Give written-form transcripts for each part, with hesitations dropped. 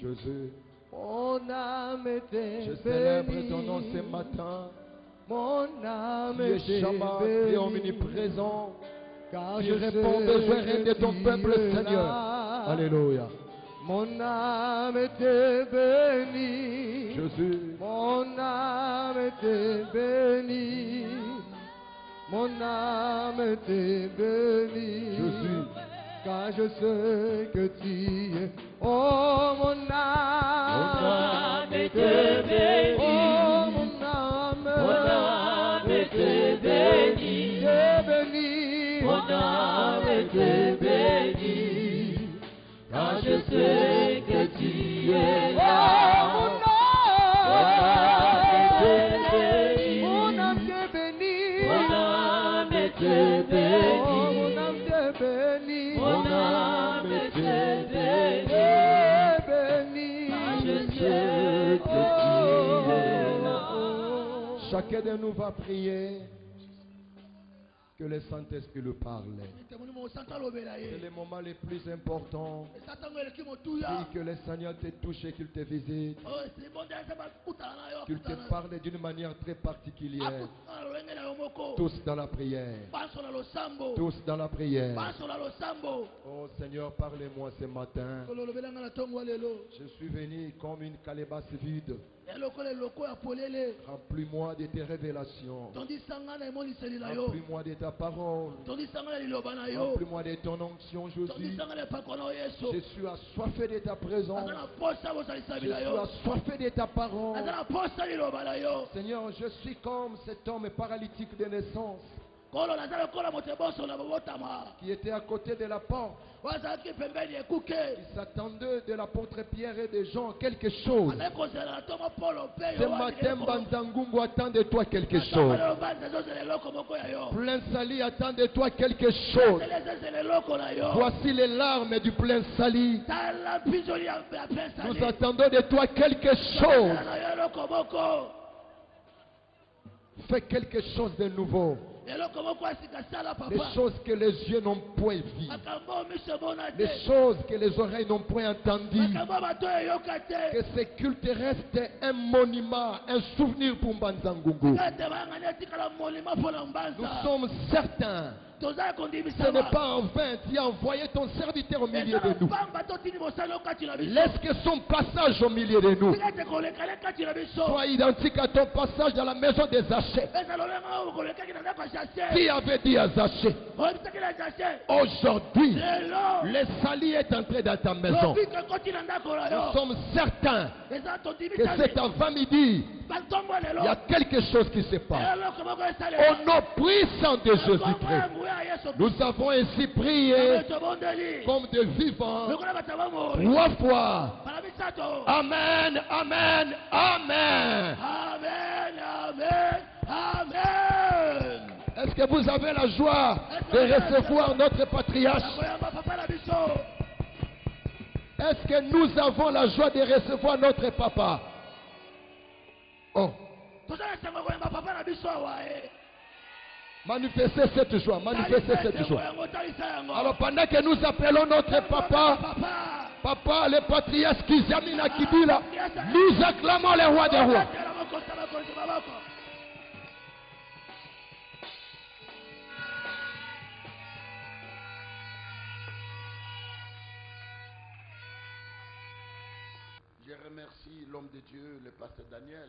Jésus, mon âme était je célèbre bénie. ton nom ce matin. Mon âme Tu es était Shabbat, tu es bénie. omniprésent. Car Tu je réponds aux sais besoins que de ton tu peuple, es Seigneur. là. Alléluia. Mon âme était bénie. Jésus, Mon âme était bénie. Mon âme était bénie. Jésus. Car je sais que tu es. Oh mon âme était bénie. Oh mon âme était bénie. T'es bénie. Mon âme était bénie. Car je sais que tu es là. Mon âme t'est bénie. Mon âme était bénie. Oh, mon âme t'est bénie. Mon âme était bénie. T'es bénie. Car je sais que tu es là. Chacun de nous va prier que le Saint-Esprit lui parle. C'est le moment le plus important. Prie que le Seigneur te touche et qu'il te visite. Qu'il te parle d'une manière très particulière. Tous dans la prière. Tous dans la prière. Oh Seigneur, parlez-moi ce matin. Je suis venu comme une calebasse vide. Remplis-moi de tes révélations. Remplis-moi de ta parole. Remplis-moi de ton onction, Jésus. Je suis assoiffé de ta présence. Je suis assoiffé de ta parole. Seigneur, je suis comme cet homme paralytique de naissance qui était à côté de la porte. Il s'attendait de l'apôtre Pierre et de Jean quelque chose. Ce matin, Banzangungu attend de toi quelque chose. Plein Sali attend de toi quelque chose. Voici les larmes du plein Sali. Nous attendons de toi quelque chose. Fais quelque chose de nouveau. Les choses que les yeux n'ont point vues. Les choses que les oreilles n'ont point entendues. Que ce culte reste un monument, un souvenir pour Mbanzangungu. Nous sommes certains. Ce n'est pas en vain, tu as envoyé ton serviteur au milieu de nous. Laisse que son passage au milieu de nous soit identique à ton passage dans la maison des Zachée. Qui avait dit à Zachée, aujourd'hui, le Sali est entré dans ta maison. Nous sommes certains que cet avant-midi, il y a quelque chose qui se passe. Au nom puissant de Jésus-Christ, nous avons ainsi prié comme de vivants 3 fois. Amen, amen, amen. Amen. Est-ce que vous avez la joie de recevoir notre patriarche? Est-ce que nous avons la joie de recevoir notre papa? Oh. Manifestez cette joie, manifestez cette joie. Alors pendant que nous appelons notre papa, papa, le patriarche Kizamina Kibila, nous acclamons le roi des rois. Je remercie l'homme de Dieu, le pasteur Daniel,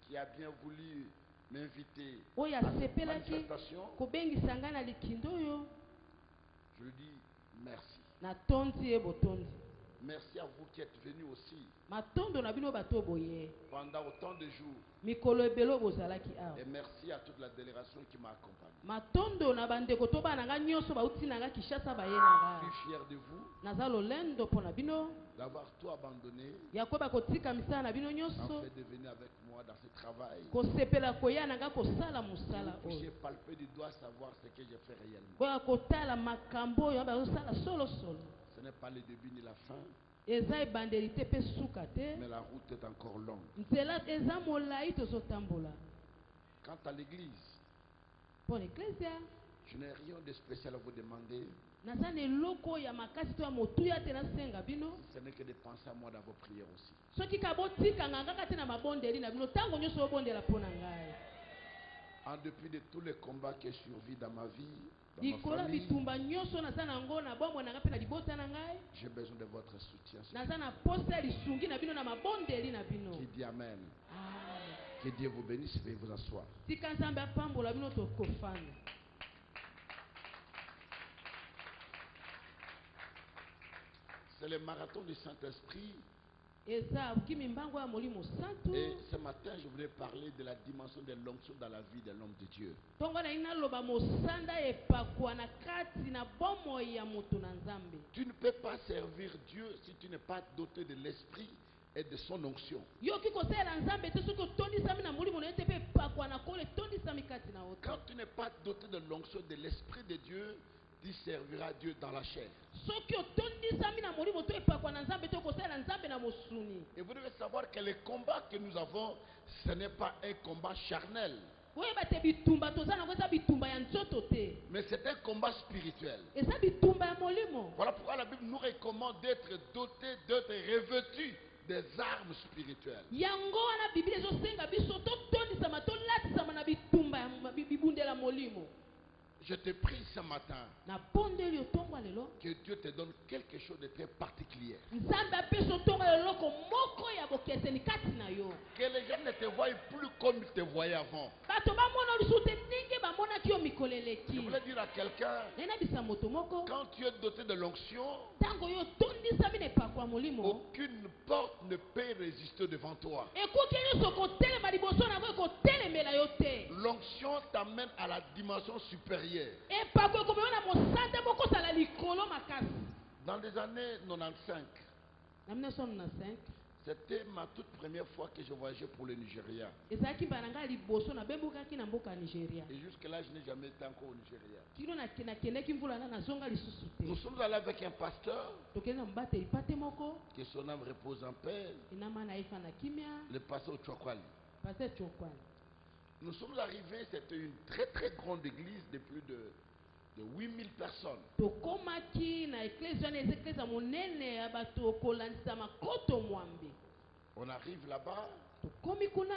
qui a bien voulu m'inviter oyo à cette asepelaki manifestation, kobengisa ngai na likindo oyo je lui dis merci. natondi ye botondi. Merci à vous qui êtes venus aussi Matondo na bino bato boye pendant autant de jours. mikolo ebelo bozalaki awa. Et merci à toute la délégation qui m'a accompagné. Matondo na bandeko to bana nga nyonso bauti na nga Kinshasa baye na Je nga. suis fier de vous Naza lolendo pona bino d'avoir tout abandonné ya koba kotika misala na bino nyonso afin de venir avec moi dans ce travail. kosepela koya na nga kosala Que mosala vous puissiez oyo palper du doigt savoir ce que j'ai fait réellement. boya kotala makambo oyo bazosala solo solo. Ce n'est pas le début ni la fin, Eza ebandeli te pe suka te mais la route est encore longue. nzela eza molai tozotambola. Quant à l'église, Pona eklesia je n'ai rien de spécial à vous demander. naza na eloko ya makasi to ya motuya te nasenga bino Ce n'est que de penser à moi dans vos prières aussi. soki ka botikanga kaka te na mabondeli na bino ntango nyonso obondela mpo na ngai. En dépit de tous les combats que je survis dans ma vie, dans ma likolo ya famille, bitumba nyonso naza nango na bombo na ngai mpe na libota na ngai j'ai besoin de votre soutien. naza na posa ya lisungi na bino na mabondeli na bino. Qui dit Amen. Amen. Que Dieu vous bénisse. Veuillez vous asseoir. tika nzambe apambola bino tokofanda. C'est le marathon du Saint-Esprit. eza kimimbango ya molimo santu. Et ce matin, je voulais parler de la dimension de l'onction dans la vie de l'homme de Dieu. ntongo na ina loba mosanda epakwa na kati na bomoi ya moto na nzambe. Tu ne peux pas servir Dieu si tu n'es pas doté de l'esprit et de son onction. yoki kosalela nzambe te soki otondisami na molimo na ye te mpe epakwa na kolo etondisami kati na yo te. Quand tu n'es pas doté de l'onction de l'esprit de Dieu, tu serviras Dieu dans la chair. soki otondisami na molimo to epakwa na nzambe te okosalela nzambe na mosuni. Et vous devez savoir que le combat que nous avons, ce n'est pas un combat charnel, oyeba te bitumba toza nango eza bitumba ya nzoto te mais c'est un combat spirituel. eza bitumba ya molimo. Voilà pourquoi la Bible nous recommande d'être dotés, d'être revêtus des armes spirituelles. yango wana biblia ezosenga biso totondisama tolatisama na bitumba ya bibundela molimo. Je te prie ce matin na pondeli otongo lelo que Dieu te donne quelque chose de très particulier. nzambe apesa otongo eloko moko ya bokeseni kati na yo. Que les gens ne te voient plus comme ils te voyaient avant. bato bamona lisusu te ndenge bamonaki yo mikolo Je eleki. voulais dire à quelqu'un, nayebisa moto moko quand tu es doté de l'onction, ntango yo otondisami na epakwa ya molimo aucune porte ne peut résister devant toi. ekoki nyonso kotelema liboso na yango ekotelemela yo te. L'onction t'amène à la dimension supérieure. epakwa ekomema na mosanda mokosala likolo makasi. Dans les années 95, na 1995 c'était ma toute première fois que je voyageais pour le Nigeria. ezalaki mbala ngai liboso nabembukaki na mboka ya nigeria. Et jusque-là, je n'ai jamais été encore au Nigeria. kino nakendeki mvula na nazonga lisusu te. Nous sommes allés avec un pasteur, tokende na mobateli pate moko que son âme repose en paix, enama na efa na kimia le pasteur Chwakwali. pase chokwani. Nous sommes arrivés, c'était une très très grande église de plus de 8000 personnes. tokomaki na eklesi wana eza eklesi ya monene ya bato kolandisa makoto mwambe. On arrive là-bas tokomi kuna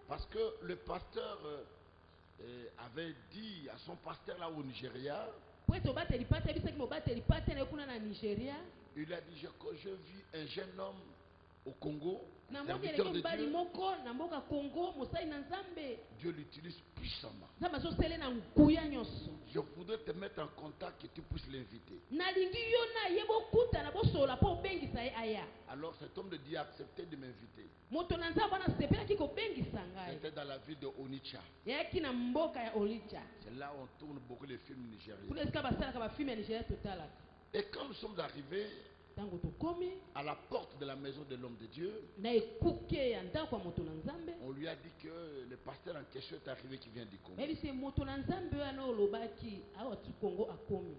parce que le pasteur avait dit à son pasteur là au Nigeria, po ete obateli pate abisaki mobateli pate na ye kuna na nigeria. il a dit, je vis un jeune homme au Congo, namoni serviteur eleki de mobali Dieu. moko na mboka kongo mosali na nzambe. Dieu l'utilise puissamment. nzambe azosele na nguya nyonso. Je voudrais te mettre en contact que tu puisses l'inviter. nalingi yo na ye bokutana bosola mpo obengisa ye aya. Alors cet homme de Dieu a accepté de m'inviter. moto na nzambe wana asepelaki kobengisa ngai. C'était dans la ville de Onitsha. yayaki na mboka ya olicha. C'est là où on tourne beaucoup les films kuna nigériens. esika basalaka bafilme ya nigeria totalaka. Et quand nous sommes arrivés ntango tokomi à la porte de la maison de l'homme de Dieu, na ekuke ya ndako ya moto na nzambe. on lui a dit que le pasteur en question est arrivé qui vient du Congo. bayebisi moto na nzambe wana olobaki awa ti kongo akomi.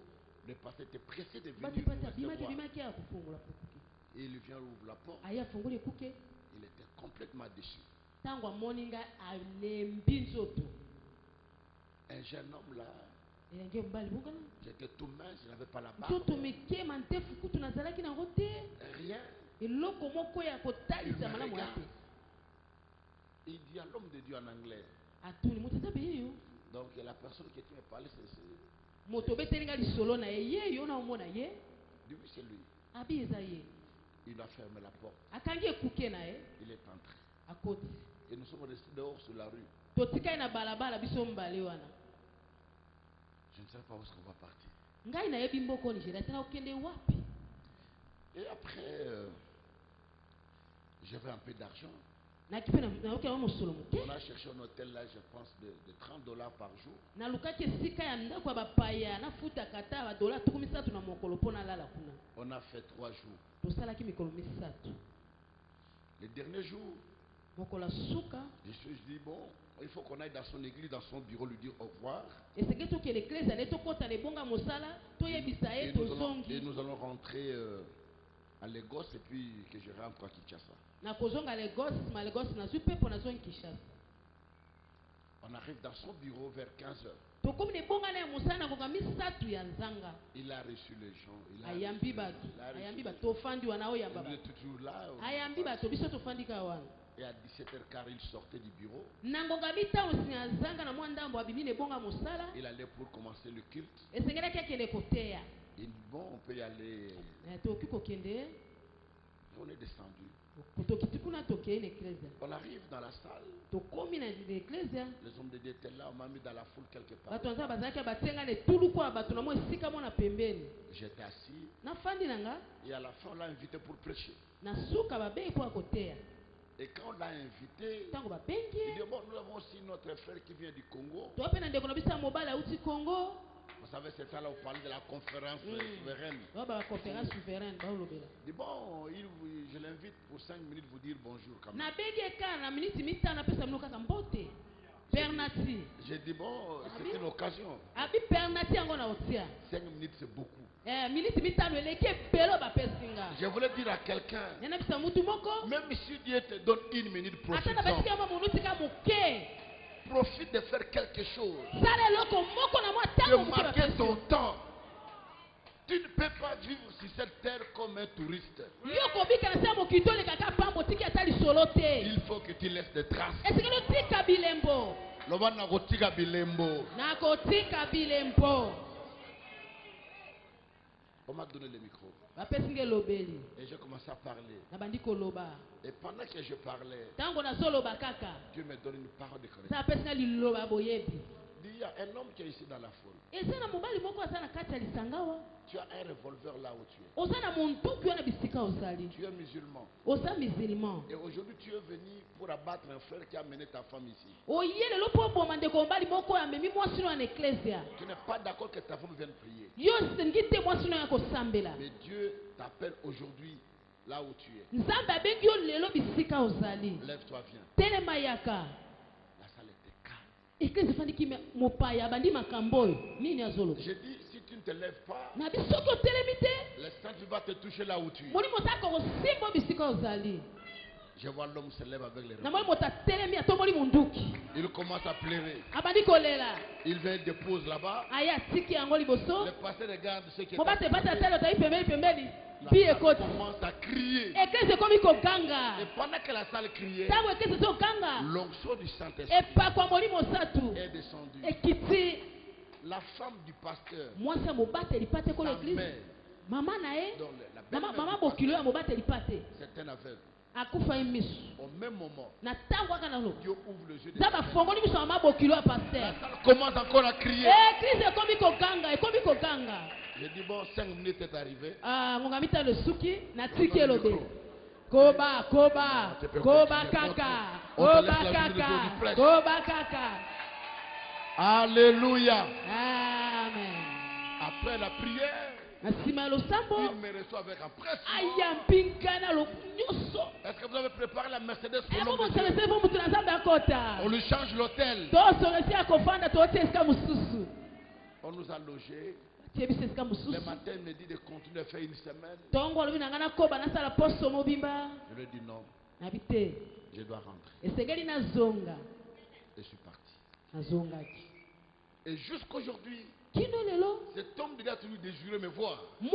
Le pasteur était pressé de venir bati nous pati abimaki recevoir. abimaki aya kofungola ekuke. Et il vient ouvre la porte. aya afungoli ekuke. Il était complètement déçu. ntango amoni ngai alembi nzoto. Un jeune homme là, elenge mobali bongana j'étais tout mince, je n'avais pas la barbe. nzoto mikema ntefu kutu nazalaki nango te. Rien. eloko moko ya kotalisa malamu ya te. Il dit à l'homme de Dieu en anglais. atuni moto nzambe yeyo. Donc la personne qui me parlait, c'est moto obeteli ngai lisolo na ye yeyo na omona ye. lui, c'est lui. abi eza ye. Il a fermé la porte. akangi ekuke na ye Il est entré. akoti. Et nous sommes restés dehors sur la rue. totika na balabala biso mbale wana. Je ne sais pas où est-ce qu'on va partir. Ngai na yebi mboko Nigeria tena okende wapi? Et après, j'avais un peu d'argent. Na kipena na okende musolo muke. On a cherché un hôtel là, je pense, de $30 par jour. Na lukaki sika ya ndako ya bapaya na futa kata ba dola tukumisa tuna mokolo pona lala kuna. On a fait 3 jours. Tosalaki mikolo misatu. Le dernier jour, Mokola suka. je dis bon, il faut qu'on aille dans son église, dans son bureau, lui dire au revoir. Et c'est que tout qui est l'église, elle est tout côté les bonga mosala, to yebisa Et e to zongi. nous allons rentrer à Lagos et puis que je rentre à Kinshasa. Na kozonga Lagos, ma Lagos na zupe pona zongi Kinshasa. On arrive dans son bureau vers 15h. To comme les bonga na mosala ko misatu ya nzanga. Il a reçu les gens. Ayambi batu. Ayambi batu ofandi wana o yamba. Il est toujours là. Ayambi batu biso to fandi ka wana. Et à 17h15, il sortait du bureau. Nangonga bita osinga nzanga na mwanda mbo abimi ne bonga mosala. Il allait pour commencer le culte. Et sengela keke le koteya. Il dit bon, on peut y aller. To kiko kende. On est descendu. On arrive dans la salle. Les hommes de Dieu étaient là, on m'a mis dans la foule quelque part. J'étais assis. Et à la fin, on l'a invité pour prêcher. Et quand on l'a invité, il dit bon, nous avons aussi notre frère qui vient du Congo. Vous savez, c'est ça là, on parlait de la conférence souveraine. Il dit bon, je l'invite pour 5 minutes pour dire bonjour quand même. J'ai dit bon, c'est une occasion. 5 minutes c'est beaucoup. Je voulais dire à quelqu'un, même si Dieu te donne 1 minute, profite de faire quelque chose. De marquer ton temps. Tu ne peux pas vivre sur cette terre comme un touriste. Il faut que tu laisses des traces. On m'a donné le micro. Et j'ai commencé à parler. Et pendant que je parlais, Dieu me donne une parole de connaissance. Il y a un homme qui est ici dans la foule. Tu as un revolver là où tu es. Tu es musulman. Et aujourd'hui tu es venu pour abattre un frère qui a amené ta femme ici. Tu n'es pas d'accord que ta femme vienne prier. Mais Dieu t'appelle aujourd'hui là où tu es. Lève-toi, viens. La salle était calme. J'ai dit, si tu ne te lèves pas, l'instant tu vas te toucher là où tu es. Je vois l'homme se lève avec les reins. Il commence à pleurer. Il vient dépose là-bas. Le pasteur regarde ce qui est il commence à crier. Et pendant que la salle criait, l'onction du Saint-Esprit est descendue. La femme du pasteur, sa mère, c'est un aveugle. Au même moment, Dieu ouvre le jeu de la salle commence encore à crier. J'ai dit bon, 5 minutes est arrivé. Alléluia. Amen. Après la prière, il me reçoit avec un presse. Est-ce que vous avez préparé la Mercedes pour l'homme de Dieu? On lui change l'hôtel. On nous a logés. Le matin, il me dit de continuer à faire une semaine. Je lui ai dit non. Je dois rentrer. Et je suis parti. Et jusqu'aujourd'hui, cet homme de Dieu a toujours désiré me voir. Je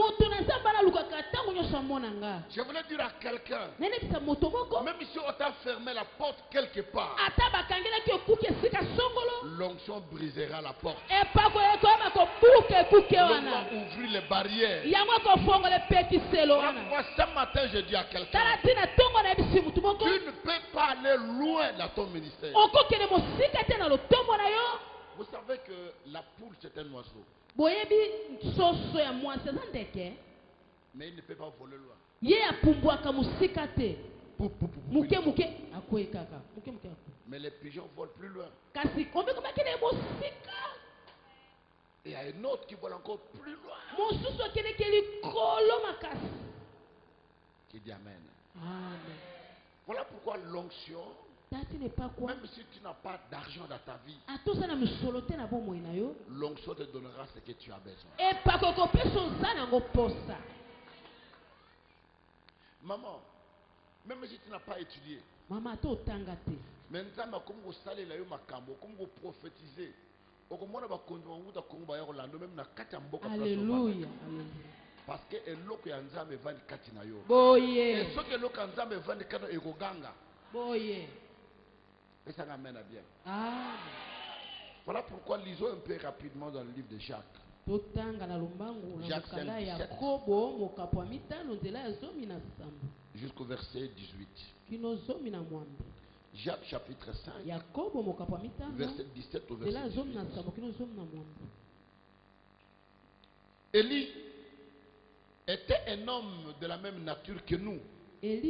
voulais dire à quelqu'un, même si on t'a fermé la porte quelque part, l'onction brisera la porte. L'onction va ouvrir les barrières. Moi, ce matin, je dis à quelqu'un, tu ne peux pas aller loin dans ton ministère. Vous savez que la poule, c'est un oiseau. Mais il ne peut pas voler loin. Mais les pigeons volent plus loin. Il y a un autre qui vole encore plus loin. Qui dit Amen. Voilà pourquoi l'onction, même si tu n'as pas d'argent dans ta vie, l'onction te donnera ce que tu as besoin. Maman, même si tu n'as pas étudié, maintenant, comme vous salez là, comme vous prophétisez, Alléluia. parce que eloko ya nzambe vandi kati na yo. Boye. Et soki eloko ya nzambe vandi kati na ekoganga. Boye. Et ça m'amène à bien. Ah. Voilà pourquoi lisons un peu rapidement dans le livre de Jacques. Jacques 5, jusqu'au verset 18. Jacques chapitre 5, verset 17 au verset 18. Élie était un homme de la même nature que nous. Il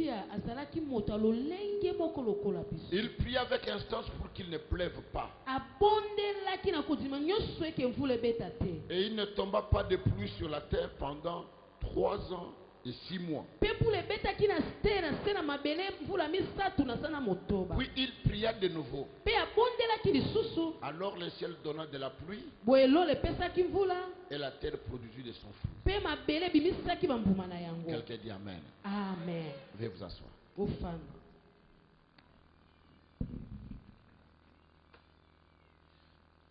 pria avec instance pour qu'il ne pleuve pas. Et il ne tomba pas de pluie sur la terre pendant 3 ans et 6 mois. Puis il pria de nouveau. Alors le ciel donna de la pluie et la terre produisit de son fruit. Quelqu'un dit Amen. Amen. Veuillez vous asseoir.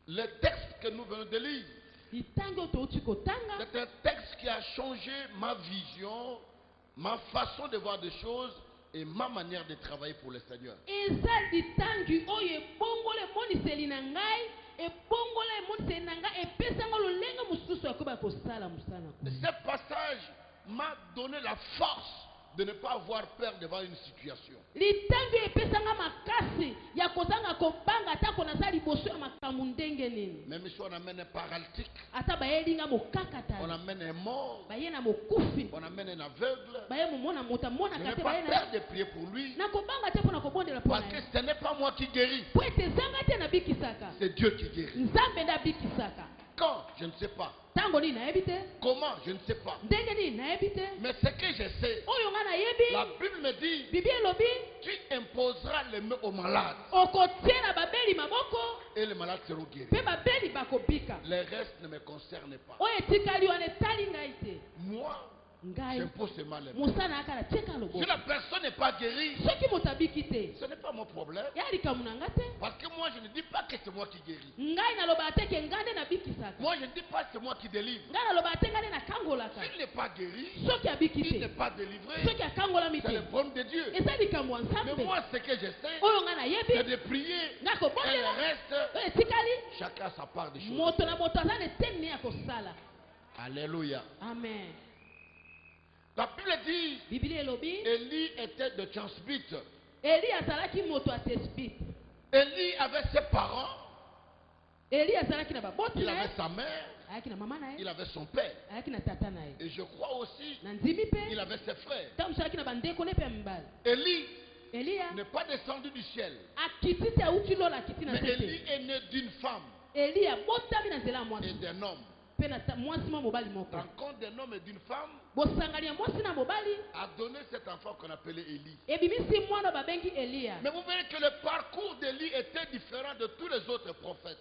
Le texte que nous venons de lire, c'est un texte qui a changé ma vision, ma façon de voir des choses et ma manière de travailler pour le Seigneur. Ce passage m'a donné la force de ne pas avoir peur devant une situation. Même si on amène un paralytique, on amène un mort, on amène un aveugle, je n'ai pas peur de prier pour lui, parce que ce n'est pas moi qui guéris, c'est Dieu qui guérit. Quand? Je ne sais pas. Comment? Je ne sais pas. Mais ce que je sais, la Bible me dit, tu imposeras les mains aux malades et les malades seront guéris. Les restes ne me concernent pas. Moi, j'impose ces mains. Si la personne n'est pas guérie, ce n'est pas mon problème. Parce que moi, je ne dis pas que c'est moi qui guéris. Moi, je ne dis pas que c'est moi qui délivre. S'il n'est pas guéri, il n'est pas délivré, c'est le problème de Dieu. Mais moi, ce que je sais, c'est de prier. Et le reste, chacun a sa part des choses. Alléluia. Amen. La Bible dit, Élie était de Tchansbit. Élie avait ses parents. Il avait sa mère. Il avait son père. Et je crois aussi il avait ses frères. Élie n'est pas descendu du ciel. Mais Élie est né d'une femme et d'un homme. Rencontre d'un homme et d'une femme a donné cet enfant qu'on appelait Élie. Mais vous verrez que le parcours d'Élie était différent de tous les autres prophètes.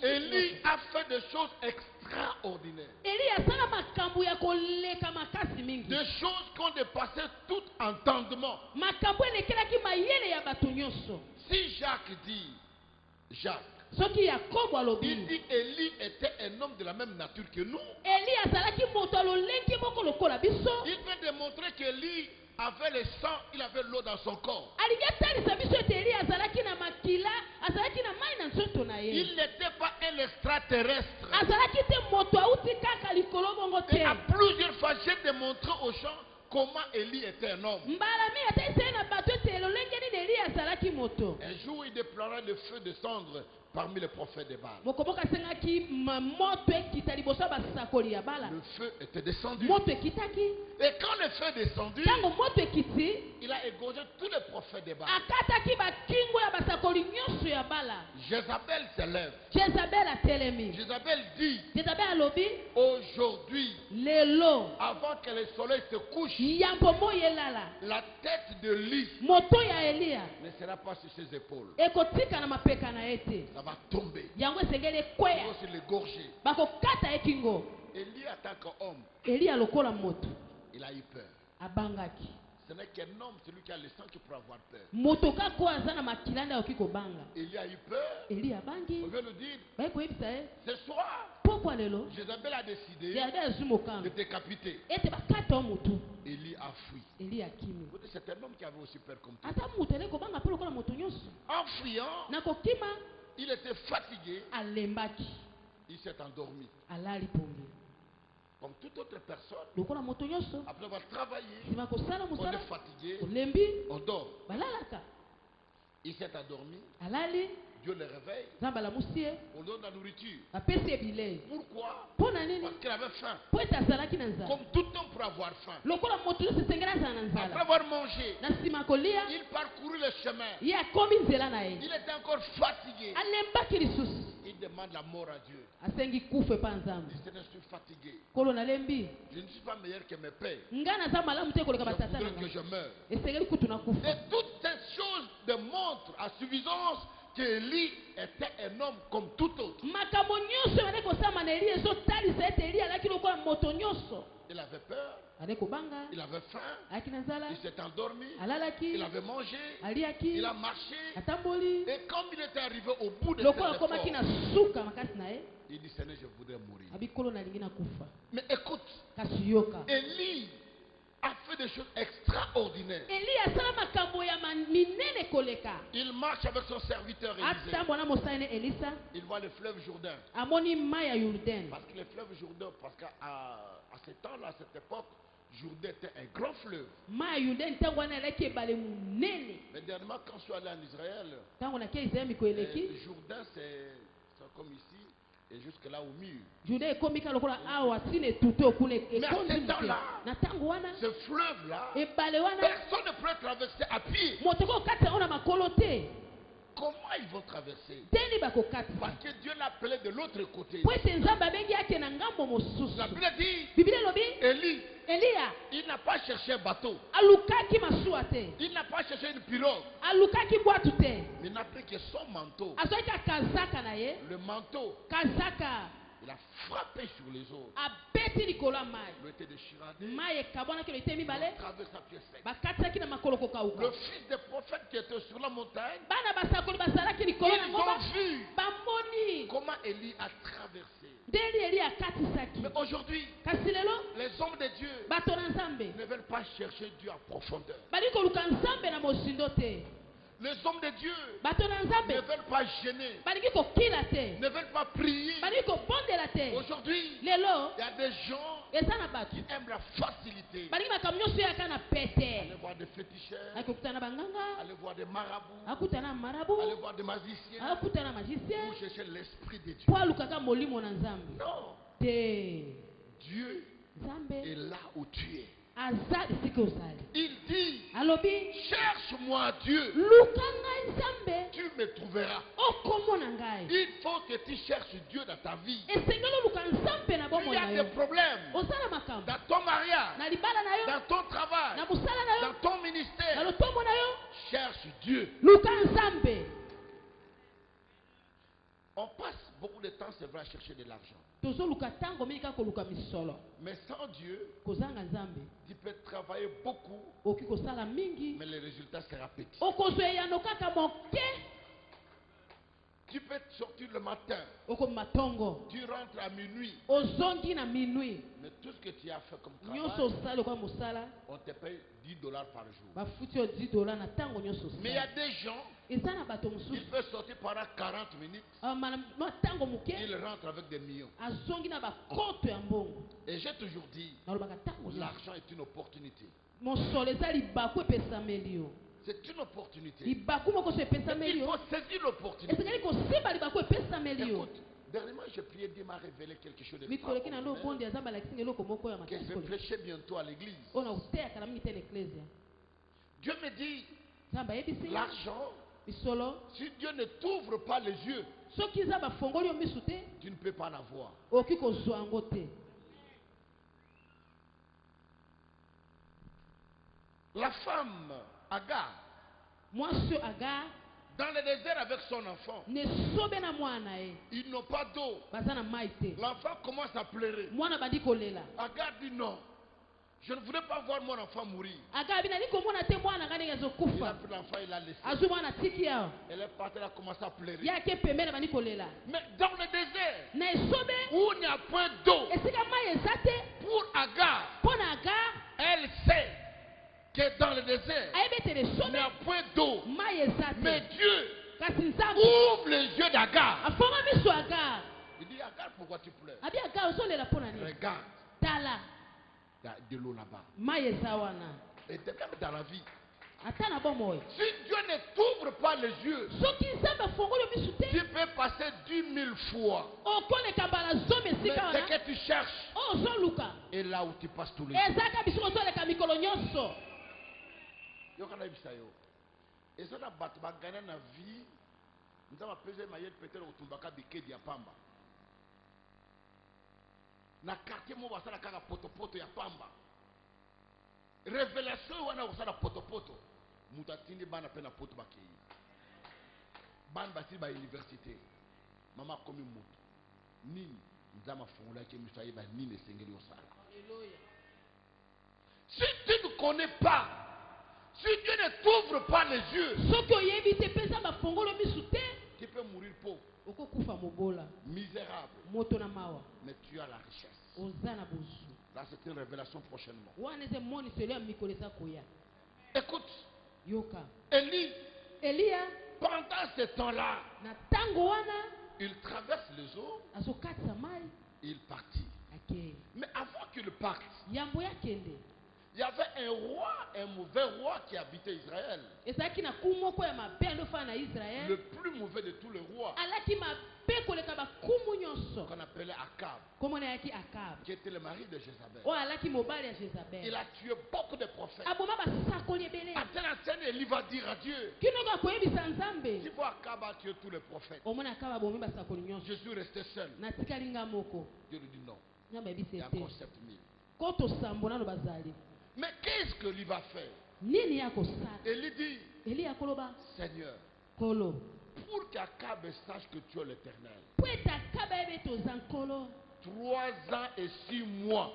Élie a fait des choses extraordinaires. Des choses qui ont dépassé tout entendement. Si Jacques dit, il dit Élie était un homme de la même nature que nous. Il veut démontrer qu'Élie avait le sang, il avait l'eau dans son corps. extraterrestre. Et à plusieurs fois, j'ai démontré aux gens comment Élie était un homme. Un jour, il déplora le feu de cendre parmi les prophètes de Baal. Le feu était descendu. Et quand le feu est descendu, il a égorgé tous les prophètes de Baal. Jézabel se lève. Jézabel dit, aujourd'hui, avant que le soleil se couche, la tête de Lis ne sera pas sur ses épaules. Ça va tomber. Il va se l'égorger. Élie, en tant qu'homme, il a eu peur. Ce n'est qu'un homme, celui qui a le sang, qui peut avoir peur. Élie a eu peur. On veut le dire. Ce soir, Jézabel a décidé de décapiter. Élie a fui. C'est un homme qui avait aussi peur comme toi. En fuyant, il était fatigué. Il s'est endormi. Comme toute autre personne, après avoir travaillé, on est fatigué, on dort. Il s'est endormi. Dieu le réveille. On donne la nourriture. Pourquoi? Parce qu'il avait faim. Comme tout homme peut avoir faim. Après avoir mangé, il parcourut le chemin. Il était encore fatigué. Il demande la mort à Dieu. Il dit, je suis fatigué. Je ne suis pas meilleur que mes pères. Je voudrais que je meure. Et toutes ces choses démontrent à suffisance qu'Élie était un homme comme tout autre. Il avait peur. Il avait faim. Il s'est endormi. Il avait mangé. Il a marché. Et comme il était arrivé au bout de ses efforts, il dit, Seigneur, je voudrais mourir. Mais écoute, Élie a fait des choses extraordinaires. Il marche avec son serviteur Élisée. Il voit le fleuve Jourdain. Parce que le fleuve Jourdain, parce qu'à ce temps-là, à cette époque, Jourdain était un grand fleuve. Mais dernièrement, quand je suis allé en Israël, Jourdain, c'est comme ici. Et jusque là au mur. Mais à ce temps-là, ce fleuve-là, personne ne peut traverser à pied. Comment ils vont traverser? Parce que Dieu l'a appelé de l'autre côté. La Bible dit, Élie, il n'a pas cherché un bateau. Il n'a pas cherché une pirogue. Mais il n'a pris que son manteau. Le manteau. Il a frappé sur les eaux. L'eau était déchirée. Il traverse à pied sec. Le fils des prophètes qui était sur la montagne, ils ont vu comment Élie a traversé. Mais aujourd'hui, les hommes de Dieu ne veulent pas chercher Dieu en profondeur. Les hommes de Dieu ne veulent pas gêner, ne veulent pas prier. Aujourd'hui, il y a des gens qui aiment la facilité. Aller voir des féticheurs, aller voir des marabouts, aller voir des magiciens pour chercher l'esprit de Dieu. Non. Dieu est là où tu es. Il dit, cherche-moi Dieu, tu me trouveras. Il faut que tu cherches Dieu dans ta vie. Il y a des problèmes dans ton mariage, dans ton travail, dans ton ministère. Cherche Dieu. On passe beaucoup de temps, c'est vrai, à chercher de l'argent. Mais sans Dieu, tu peux travailler beaucoup, mais le résultat sera petit. Tu peux sortir le matin, tu rentres à minuit, mais tout ce que tu as fait comme travail, on te paye $10 par jour. Mais il y a des gens Il peut sortir pendant 40 minutes. Il rentre avec des millions. Et j'ai toujours dit, l'argent est une opportunité. C'est une opportunité. Il faut saisir l'opportunité. Écoute, dernièrement, j'ai prié, Dieu m'a révélé quelque chose de que je vais prêcher bientôt à l'église. Dieu me dit, l'argent, si Dieu ne t'ouvre pas les yeux, tu ne peux pas en avoir. La femme Agar, dans le désert avec son enfant, ils n'ont pas d'eau. L'enfant commence à pleurer. Agar dit non. Je ne voudrais pas voir mon enfant mourir. Il a pris l'enfant, il l'a laissé. Elle est partie, elle a commencé à pleurer. Mais dans le désert, où il n'y a point d'eau, pour Agar, elle sait que dans le désert, il n'y a point d'eau. Mais Dieu ouvre les yeux d'Agar. Il dit, Agar, pourquoi tu pleures? Regarde. Il y a de l'eau là-bas. Et de même dans la vie. Si Dieu ne t'ouvre pas les yeux, tu peux passer 10 000 fois. Mais c'est que tu cherches. Et là où tu passes tous les jours. Et ça, gagné na vie. Nous avons pesé ma peut-être au Tumbaka Bike Diapamba. Na quartier mo basala kaka potopoto ya pamba. Révélation wana osala potopoto. Mutatindi bana pena poto bakei. Ban basi ba université. Mama komi mutu. Nini nzama fongola ke musaye ba nini sengeli osala. Alléluia. Si tu ne connais pas, si Dieu ne t'ouvre pas les yeux, tu peux mourir pauvre. Misérable. Mais tu as la richesse. Là, c'est une révélation prochainement. Écoute. Élie, pendant ce temps-là, il traverse les eaux. Il partit. Mais avant qu'il parte, il y avait un roi, un mauvais roi qui habitait Israël. Le plus mauvais de tous les rois. Qu'on appelait Akab. Qui était le mari de Jézabel. Il a tué beaucoup de prophètes. À telle enseigne, il va dire à Dieu. Tu vois Akab a tué tous les prophètes. Je suis resté seul. Dieu lui dit non. Il y a encore 7 000. Mais qu'est-ce que lui va faire? Il dit, Seigneur, pour qu'Akab sache que tu es l'Éternel, 3 ans et 6 mois,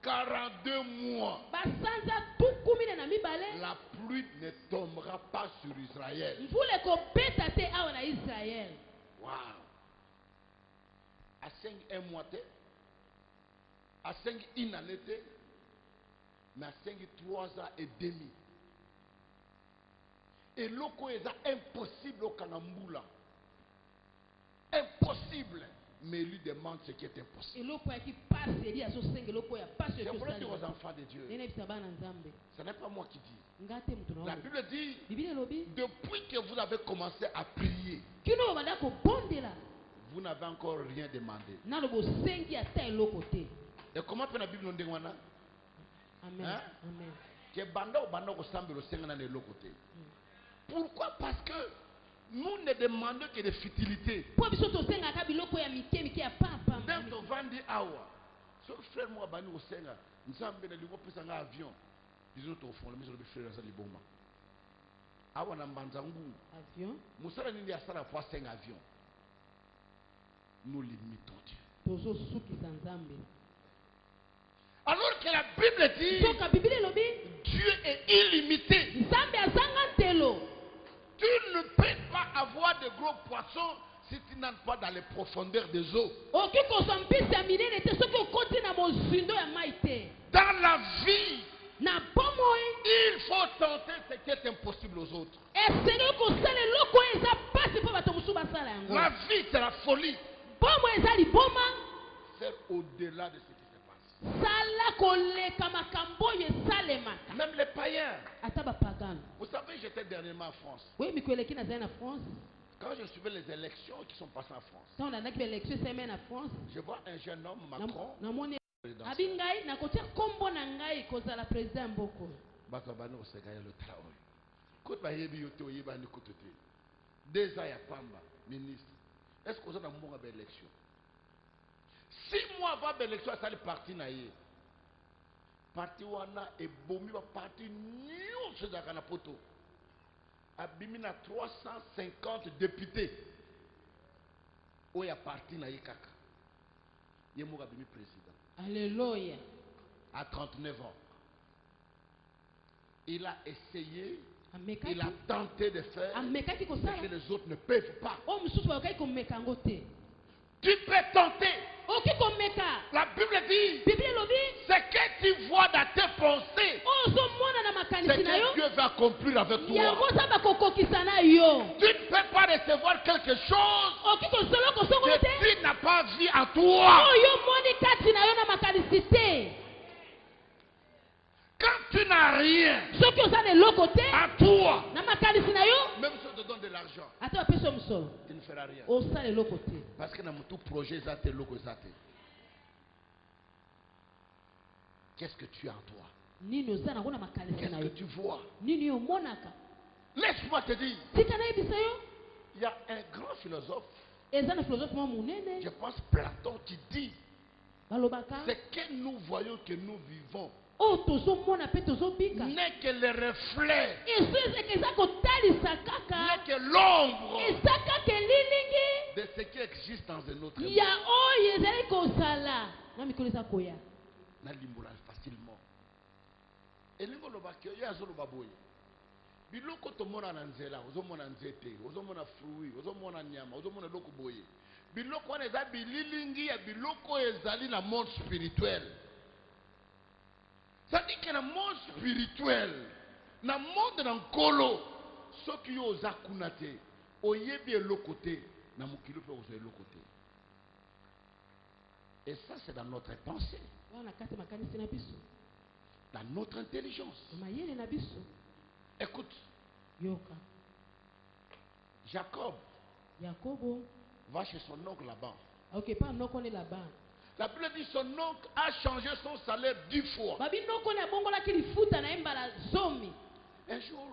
42 mois, la pluie ne tombera pas sur Israël. Wow. À 5 un mois, à 5 une année, mais à 5 3 ans et demi. Et l'oko est impossible au Kanambula. Impossible. Mais il lui demande ce qui est impossible. J'aimerais dire aux enfants de Dieu, ce n'est pas moi qui dis. La Bible dit, depuis que vous avez commencé à prier, vous n'avez encore rien demandé. Et comment peut la Bible nous dire? Amen. Pourquoi? Parce que nous ne demandons que des futilités. Dans ton vandi awa, ce frère moi bani au Sénat, nous avons bien le avion. Disons au fond, mais je vais faire ça liboma. Awa na mbanzangu. Avion. Musala nindi asala fois 5 avions. Nous limitons Dieu. Alors que la Bible dit, Dieu est illimité. Tu ne peux pas avoir de gros poissons si tu n'entres pas dans les profondeurs des eaux. Dans la vie, Il faut tenter ce qui est impossible aux autres. La vie, c'est la folie. Faire au-delà de ce qui se passe. Même les païens. Vous savez, j'étais dernièrement en France. Quand je suivais les élections qui sont passées en France, je vois un jeune homme, Macron, ministre. Est-ce que vous avez une élection? 6 mois avant l'élection, ça le parti naïe. Parti wana et bomi va parti nul ce dakana poto. Abimina 350 députés. Où y a parti naïe kaka. Yemo abimi président. Alléluia. À 39 ans. Il a essayé. Il a tenté de faire ce que les autres ne peuvent pas. Tu peux tenter. La Bible dit ce que tu vois dans tes pensées, c'est que Dieu va accomplir avec toi. Tu ne peux pas recevoir quelque chose que tu n'as pas vu en toi. Quand tu n'as rien à toi, même si on te donne de l'argent, tu ne feras rien. Parce que dans tout projet, qu'est-ce que tu as en toi? Qu'est-ce que tu vois? Laisse-moi te dire, il y a un grand philosophe, je pense Platon, qui dit c'est que nous voyons que nous vivons n'est que le reflet, n'est que l'ombre de ce qui existe dans un autre monde. Facilement. Et nous avons dit biloko tomona na nzela ozomona nzete ozomona fruit ozomona nyama ozomona loko boye biloko wana eza bililingi ya biloko ezali na monde spirituel. C'est-à-dire que dans le monde spirituel, dans le monde dans Kolo, ceux qui ont zakunate, oyebi l'autre côté, dans mon kilo peut oser l'autre côté. Et ça c'est dans notre pensée, dans notre intelligence. Écoute, Jacob va chez son oncle là-bas. La Bible dit son oncle a changé son salaire 10 fois. Un jour,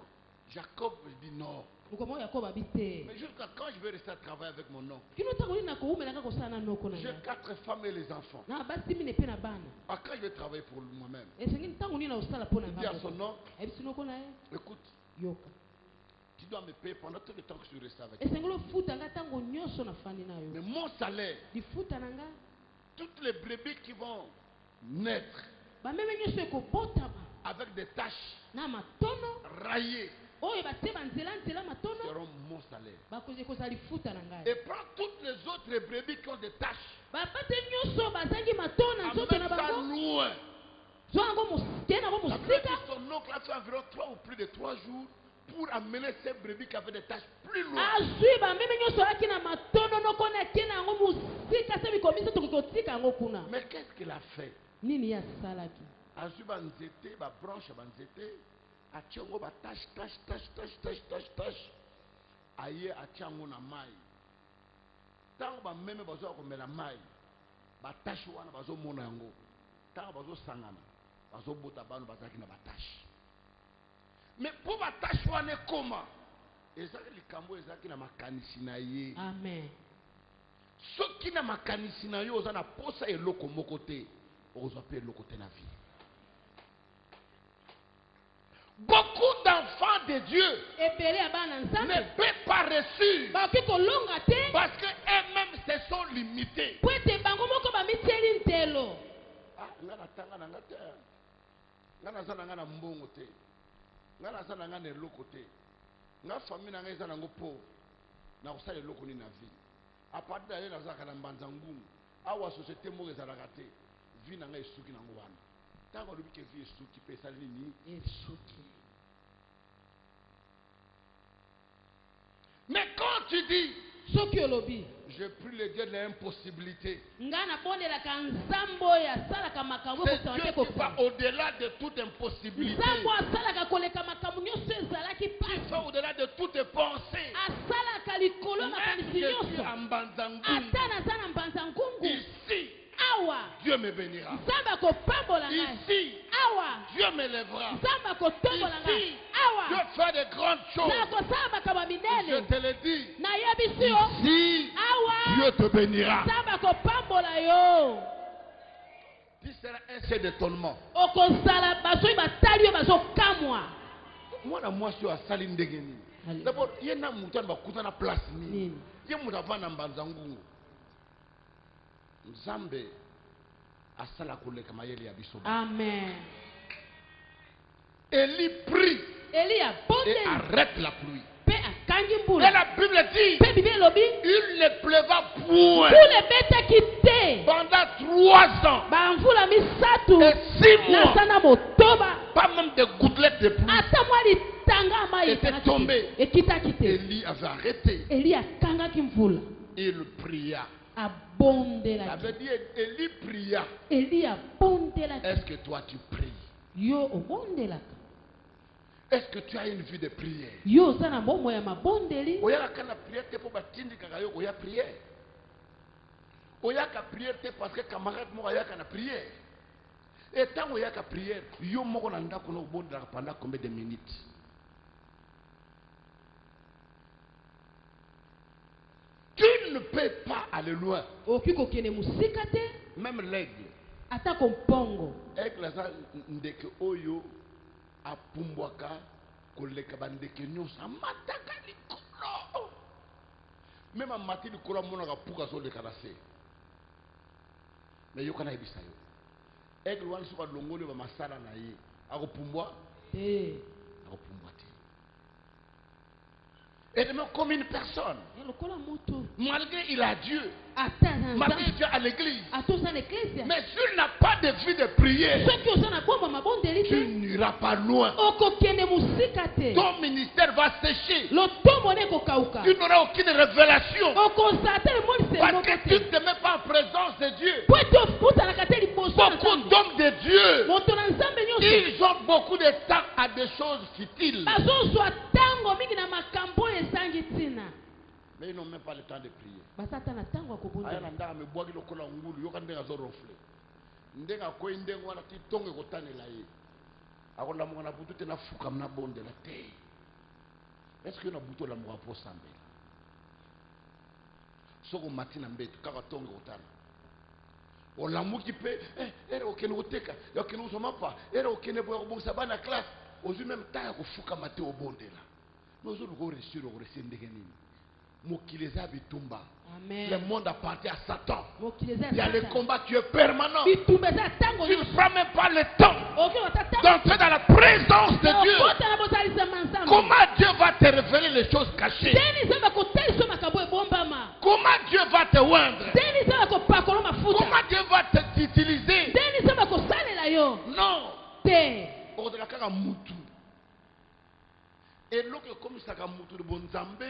Jacob dit non. Mais jusqu'à quand je vais rester à travailler avec mon oncle? J'ai 4 femmes et les enfants. À quand je vais travailler pour moi-même? Il dit à son oncle, écoute, tu dois me payer pendant tout le temps que je suis resté avec toi. Mais mon salaire, toutes les brebis qui vont naître avec des taches raillées seront mon salaire. Et prends toutes les autres brebis qui ont des taches, amène ça loin. Son oncle a fait environ 3 ou plus de 3 jours pour amener ces brebis qui avaient des taches plus loin. Mais qu'est-ce qu'il a fait? Azuba nzete, ba branche ba nzete, achango ba tache. Aye achango na mai. Tango ba meme bazo ko mela mai. Ba tache wana bazo mona yango. Tango bazo sangana. Bazo bota banu bazaki na ba tache. Mais pour ba tache wana comment? Ezaki likambo ezaki na makanisi na ye. Amen. Ce qui n'a makanisi na yo oza na posa eloko moko te. Ozo pe eloko te na vie. Beaucoup d'enfants de Dieu ne peuvent pas reçu parce qu'eux-mêmes se sont limités. Mais quand tu dis, je prie le Dieu de l'impossibilité, c'est Dieu qui va au-delà de toute impossibilité. Tu fais au-delà de toutes tes pensées. Ici, Dieu me bénira. Ici, Dieu me lèvera. Ici, Dieu fera de grandes choses. Je te le dis. Ici, Dieu te bénira. Tu seras un seul d'étonnement. Moi, je suis à Saline Degeni. D'abord, il y a un mouton qui a place. Il y a un mouton qui a Banzangu. Nzambe asala koleka mayele ya biso. Amen. Élie prie. Et arrête la pluie. Et la Bible dit, il ne pleuva point pendant 3 ans et 6 mois. Pas même de gouttelettes de pluie était tombé. Élie avait arrêté. Il pria. Ça veut dire Élie pria. Est-ce que toi tu pries? Est-ce que tu as une vie de prière? Oya kana prière te pour batindi kaka yo oya prière. Oya ka prière te parce que camarade mo oya kana prière. Et tant oya ka prière, yo moko na ndako no bondela pendant combien de minutes? Tu ne peux pas aller loin. Même l'aigle. Aigle ça ndeke oyo apumbwaka koleka bandeke nyonso amataka likolo. Même amati likolo monaka puka so leka na se. Mais yo kana ebisa yo. Aigle wana soka longolo ba masala na ye. Akopumbwa? Akopumbwa te. Et même comme une personne. Malgré il a Dieu. Malgré Dieu à l'église. Mais s'il n'a pas de vie de prière, tu n'iras pas loin. Ton ministère va sécher. Tu n'auras aucune révélation. Parce que tu ne te mets pas en présence de Dieu. Beaucoup d'hommes de Dieu, ils ont beaucoup de temps à des choses futiles. Mais ils n'ont même pas le temps de prier. Est-ce que nous avons l'amour pour Sambé? Ce qu'on m'a dit, on l'amour qui peut, et aucun oteka, et aucun osoma pas, et aucun ne peut pas sabana classe, aux même temps qu'on fouka maté au bon de là. Nous allons réussir au récit de Génie. Mokileza bitumba. Le monde appartient à Satan. Il y a le combat qui est permanent. Tu ne prends même pas le temps d'entrer dans la présence de Dieu. Comment Dieu va te révéler les choses cachées? Comment Dieu va te oindre? Comment Dieu va t'utiliser? Non. Au-delà de Moutou. Et l'autre, comme ça, Moutou de Bonzambe.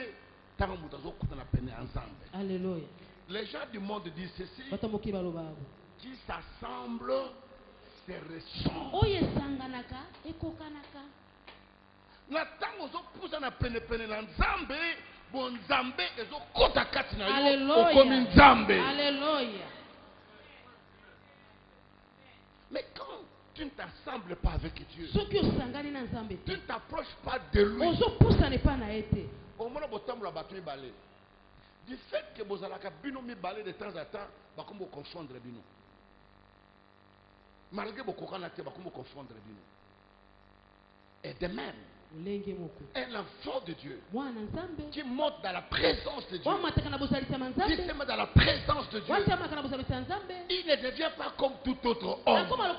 Alléluia. Les gens du monde disent ceci. Qui s'assemblent se ressemblent. Alléluia. Mais quand tu ne t'assembles pas avec Dieu, tu ne t'approches pas de lui. Du fait que vous allez mi balé de temps à temps, vous allez confondre bino. Malgré vos cocanate, vous allez confondre bino. Et de même, un enfant de Dieu qui monte dans la présence de Dieu, qui se met dans la présence de Dieu, il ne devient pas comme tout autre homme. Comme un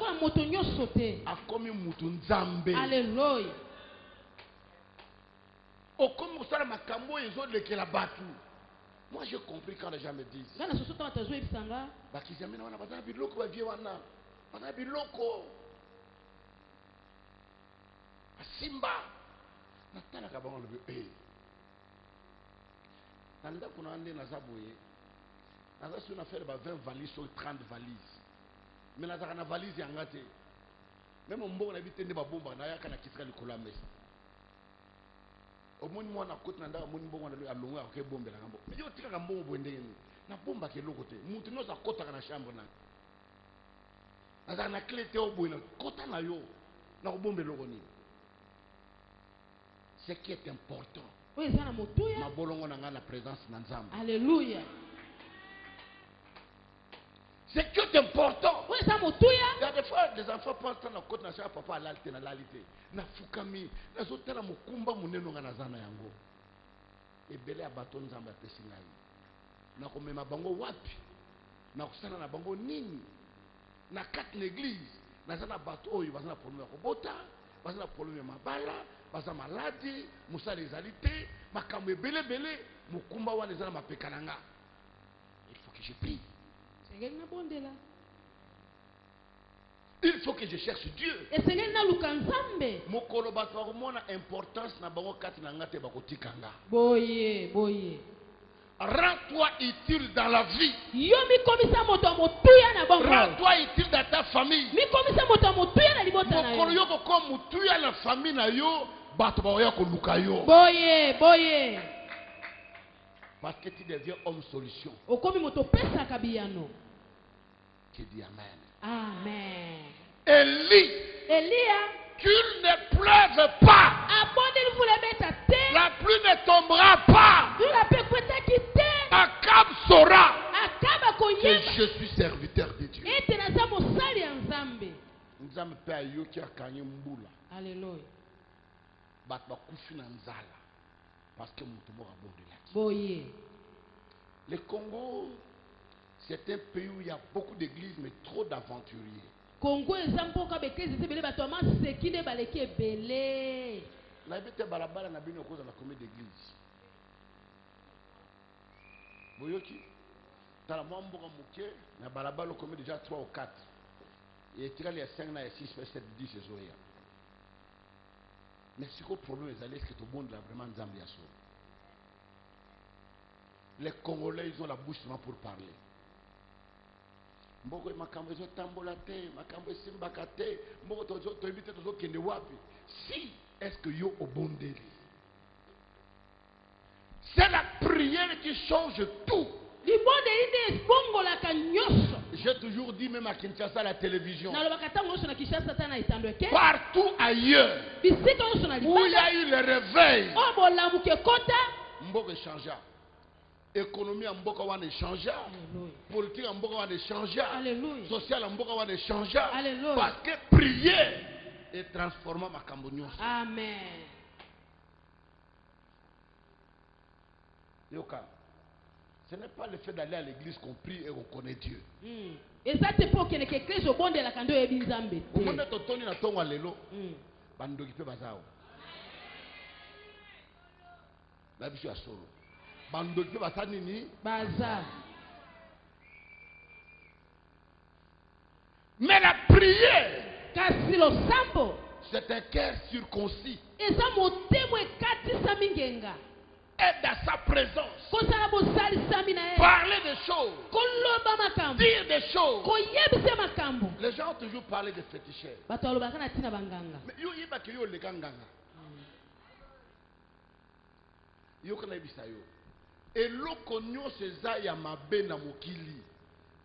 Alléluia. Moi j'ai compris quand les gens me disent Simba. Natana kabanga le Nanda kuna ande na zaboye. Naza si on a fait 20 valises sur 30 valises. Mais naza na valise yangate. Même mbongo na bitende ba bomba na yaka na kitika likolo mesa. Omoni mwana kote nanda omoni mbongo na alonga ke bombe la ngambo. Yo tika mbongo bwendeni. Na bomba ke lokote. Mutu no za kota kana chambre na. Naza na clé te obwena kota na yo. Na bombe lokoni. Ce qui est important. Ma bolongo na la présence nanzam. Alléluia. Ce qui est important. Il y a des fois des enfants pensent dans la côte nationale papa l'alte na l'alité. Na fukami na zotela mukumba muneno nga nazana yango. Ebele abaton nzamba pesi ngai. Na komema bango wapi? Na kusana na bango nini? Na kat l'église. Na zana bato oyo bazana problème ko bota, bazana problème mabala. Baza maladi, musa les alités, makamwe bele bele, mukumba wana ezala mapekananga. Il faut que je prie. Il faut que je cherche Dieu. Mokolo bato bakomona importance na bango kati na ngate bakotikanga. Boye, boye. Rends-toi utile dans la vie. Rends-toi utile dans ta famille. Mokolo yoko ko mutuya na famille na yo. Boye, boye. Parce que tu deviens homme solution. Qui dit amen. Amen. Elia, qu'il ne pleuve pas. La pluie ne tombera pas. Akab saura que je suis serviteur de Dieu. Alléluia. Parce que le Congo, c'est un pays où il y a beaucoup d'églises, mais trop d'aventuriers. Congo est un peu comme c'est qui n'est pas les qui est belé. La bête balabala n'a bien cause à la commune d'église. Boyoki, dans la mambo mouké, na balabala commune déjà 3 ou 4. Et il y a 5, 6, 7, 10 et so. Mais ce que le problème est que tout le monde a vraiment Zambia. Les Congolais, ils ont la bouche seulement pour parler. Si, est-ce que yo au bon délai? C'est la prière qui change tout. J'ai toujours dit, même à Kinshasa, la télévision, partout ailleurs où il y a eu le réveil, Mboka changea. Économie en Mboka wana changea. Politique en Mboka wana changea. Social en Mboka wana changea. Parce que prier et transformer ma cambonion. Amen. Yoka. Ce n'est pas le fait d'aller à l'église qu'on prie et qu'on connaît Dieu. Et ça c'est pour que l'église au bon de la kando ebi nzambe. Au monde de toni na tonga lelo. Bandoki pe bazao. La biso ya solo. Bandoki pe basani ni baza. Mais la prière, kasi lo sambo, c'est un cœur circoncis. Et ça motemo ekati samingenga. Être dans sa présence, parler des choses, dire des choses. Les gens ont toujours parlé de féticheurs. Mais yo yeba ke yo leganganga. Yo kana ibisa yo. Eloko nyonso eza ya mabe na mokili.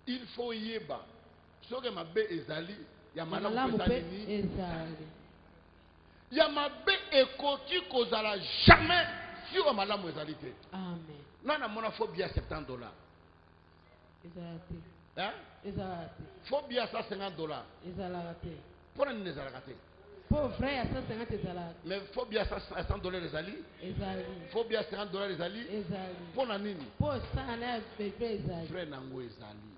Il faut yeba. Soke mabe ezali ya malamu ezali. Ya mabe ekoki kozala jamais. Si on m'a l'amour égalité. Amen. Non, non, mon phobie à $70. Exactement. Hein? Exactement. Phobie à $150. Exactement. Pour un nézalaté. Pour vrai à $150 exactement. Mais phobie à $100 les alliés. Exactement. Phobie à $50 les alliés. Exactement. Pour la nini. Pour ça on a exactement. Vrai nango ezali.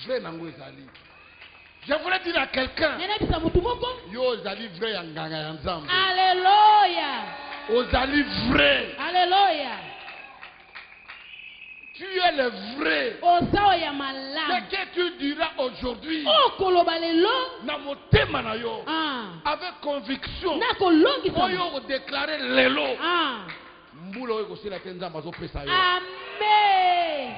Vrai nango ezali. Je voulais dire à quelqu'un. Yo zali vrai yanganga yanzambe. Alléluia. Ozali vrai. Alléluia. tu es le vrai. Ce que tu diras aujourd'hui, avec conviction, oyo déclarer lelo. Mbula oyo kosila te nzambe azopesa yo. Amen.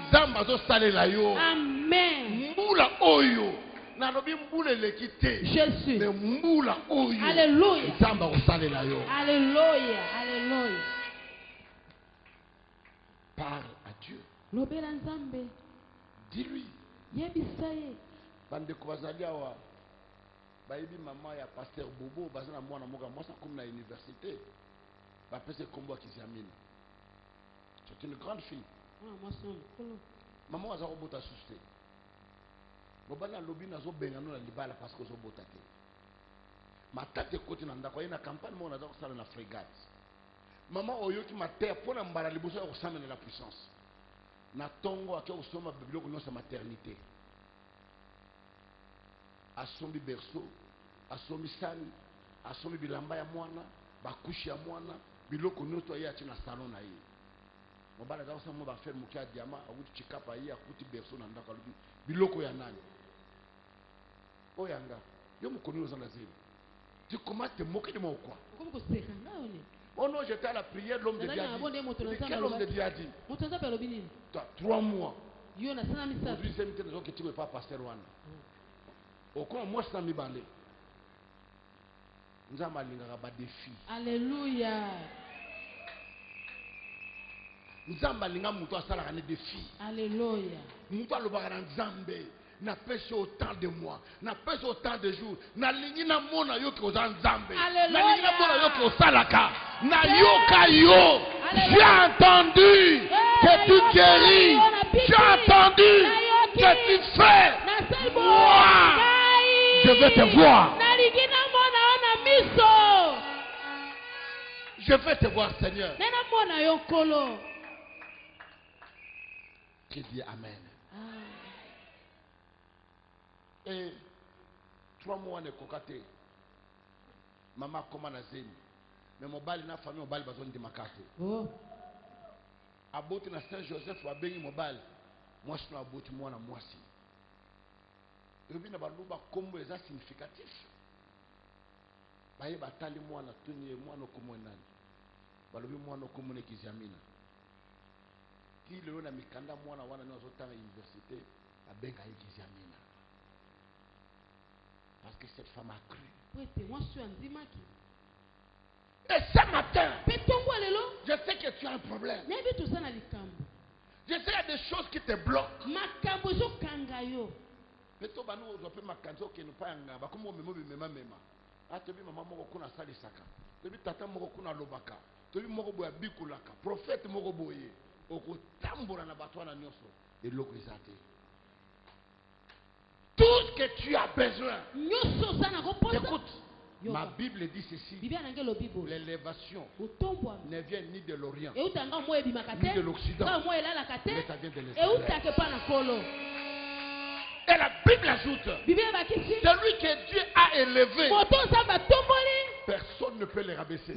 Nzambe azosalela yo. Amen. Mbula oyo nalobi mbula eleki te. Jésus. Mais mbula oyo. Alléluia. Nzambe akosalela yo. Alléluia. Alléluia. Parle à Dieu. Lobela nzambe. Dis-lui. Yebisa ye. Bandeko bazali awa. Bayibi mama ya pasteur Bobo bazana mwana moka mwasa comme na université. C'est une grande fille. Maman a robota susté. Bobana lobi nazo bengano na libala parce que zo botate. Ma tante côté na ndako na campagne mo na zo sala na frégate. Maman oyoki ma terre pona mbala liboso ko samena la puissance. Na tongo akyo osoma biblo ko sa maternité. Asombi berceau, asombi sani, asombi bilamba ya mwana, bakushi ya mwana. Biloko nyoto ya tina salon na ye. Mobala za osama ba faire mukia diamant akuti chikapa ye akuti berceau na ndaka lubi. Biloko ya nani? Oyanga. Yo mukoni ozana zeli. Tu commences te moquer de moi ou quoi? Comme que c'est là on est. Oh non, j'étais à la prière l'homme de Dieu. Quel homme de Dieu a dit? Motonza pe lobini. 3 mois. Yo na sana misa. Aujourd'hui c'est mité que tu veux pas pasteur wana. Oko moi ça mi balé. Nous avons un défi. Alléluia. Nous avons un défi. Alléluia. Nous avons un Nzambe. Na pêché autant de mois, na pêché autant de jours, na lingi na mona yo ko Nzambe. Na lingi na mona yo ko salaka. Na yoka yo. J'ai entendu que tu guéris. J'ai entendu que tu fais. Moi, je vais te voir. Je vais te voir, Seigneur. Qui dit Amen. Et 3 mois ne kokate. Maman comment na zeni. Mais mon bal na famille mon bal bazon de makate. Oh. Aboti na Saint-Joseph wa bengi mon bal. Moi je na aboti moi na moi si. Ebi na baluba kombo eza significatif. Baye batali moi na tuni moi no komo nani. Balobi moi no komo ne kizamina. Ki lelo na mikanda moi na wana no zotanga université abenga kizamina. Parce que cette femme a cru. Et ce matin, je sais que tu as un problème. Je sais qu'il y a des choses qui te bloquent. Mais tu tout ce que tu as besoin. Écoute, ma Bible dit ceci. L'élévation ne vient ni de l'Orient, ni de l'Occident, mais ça vient de l'Est. Et la Bible ajoute, celui que Dieu a élevé, personne ne peut le rabaisser.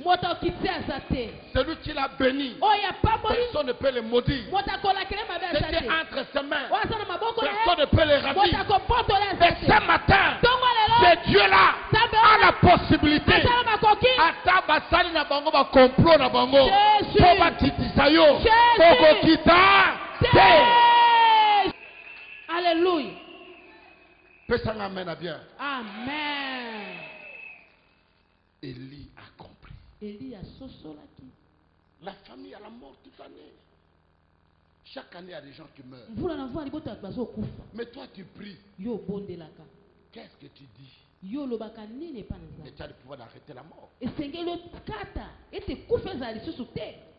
Celui qui l'a béni, personne ne peut le maudire. C'était entre ses mains, personne ne peut le ravir. Mais ce matin, ce Dieu-là a la possibilité. Alléluia. Amen. Amen. Élie a compris. La famille a la mort toute l'année. Chaque année, il y a des gens qui meurent. Mais toi, tu pries. Qu'est-ce que tu dis? Et tu as le pouvoir d'arrêter la mort. Tu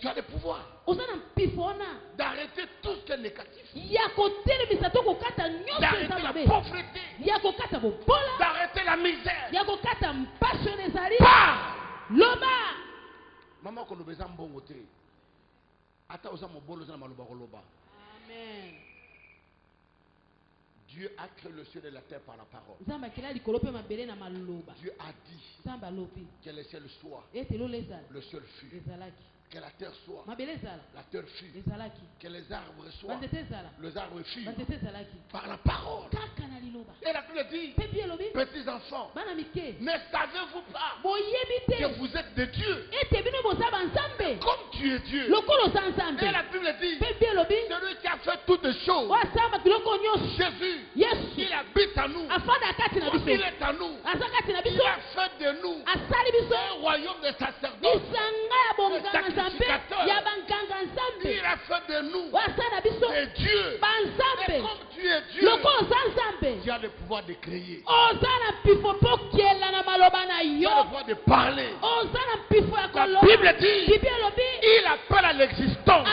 as le pouvoir d'arrêter tout ce qui est négatif. D'arrêter la pauvreté. D'arrêter la misère. Maman, quand nous faisons un bon côté, Dieu a créé le ciel et la terre par la parole. Dieu a dit que le ciel soit, le ciel fut. Que la terre soit, la terre fut. Que les arbres soient, les arbres fut. Par la parole. Et la Bible dit, petits enfants, ne savez-vous pas que vous êtes de Dieu comme tu es Dieu? Et la Bible dit, celui qui a fait toutes les choses, Jésus, il habite à nous. Comme il est à nous, il a fait de nous un royaume de sacerdotes. Il a fait de nous des dieux. Et comme tu es Dieu, tu as le pouvoir de créer. Tu as le pouvoir de parler. La Bible dit, il appelle à l'existence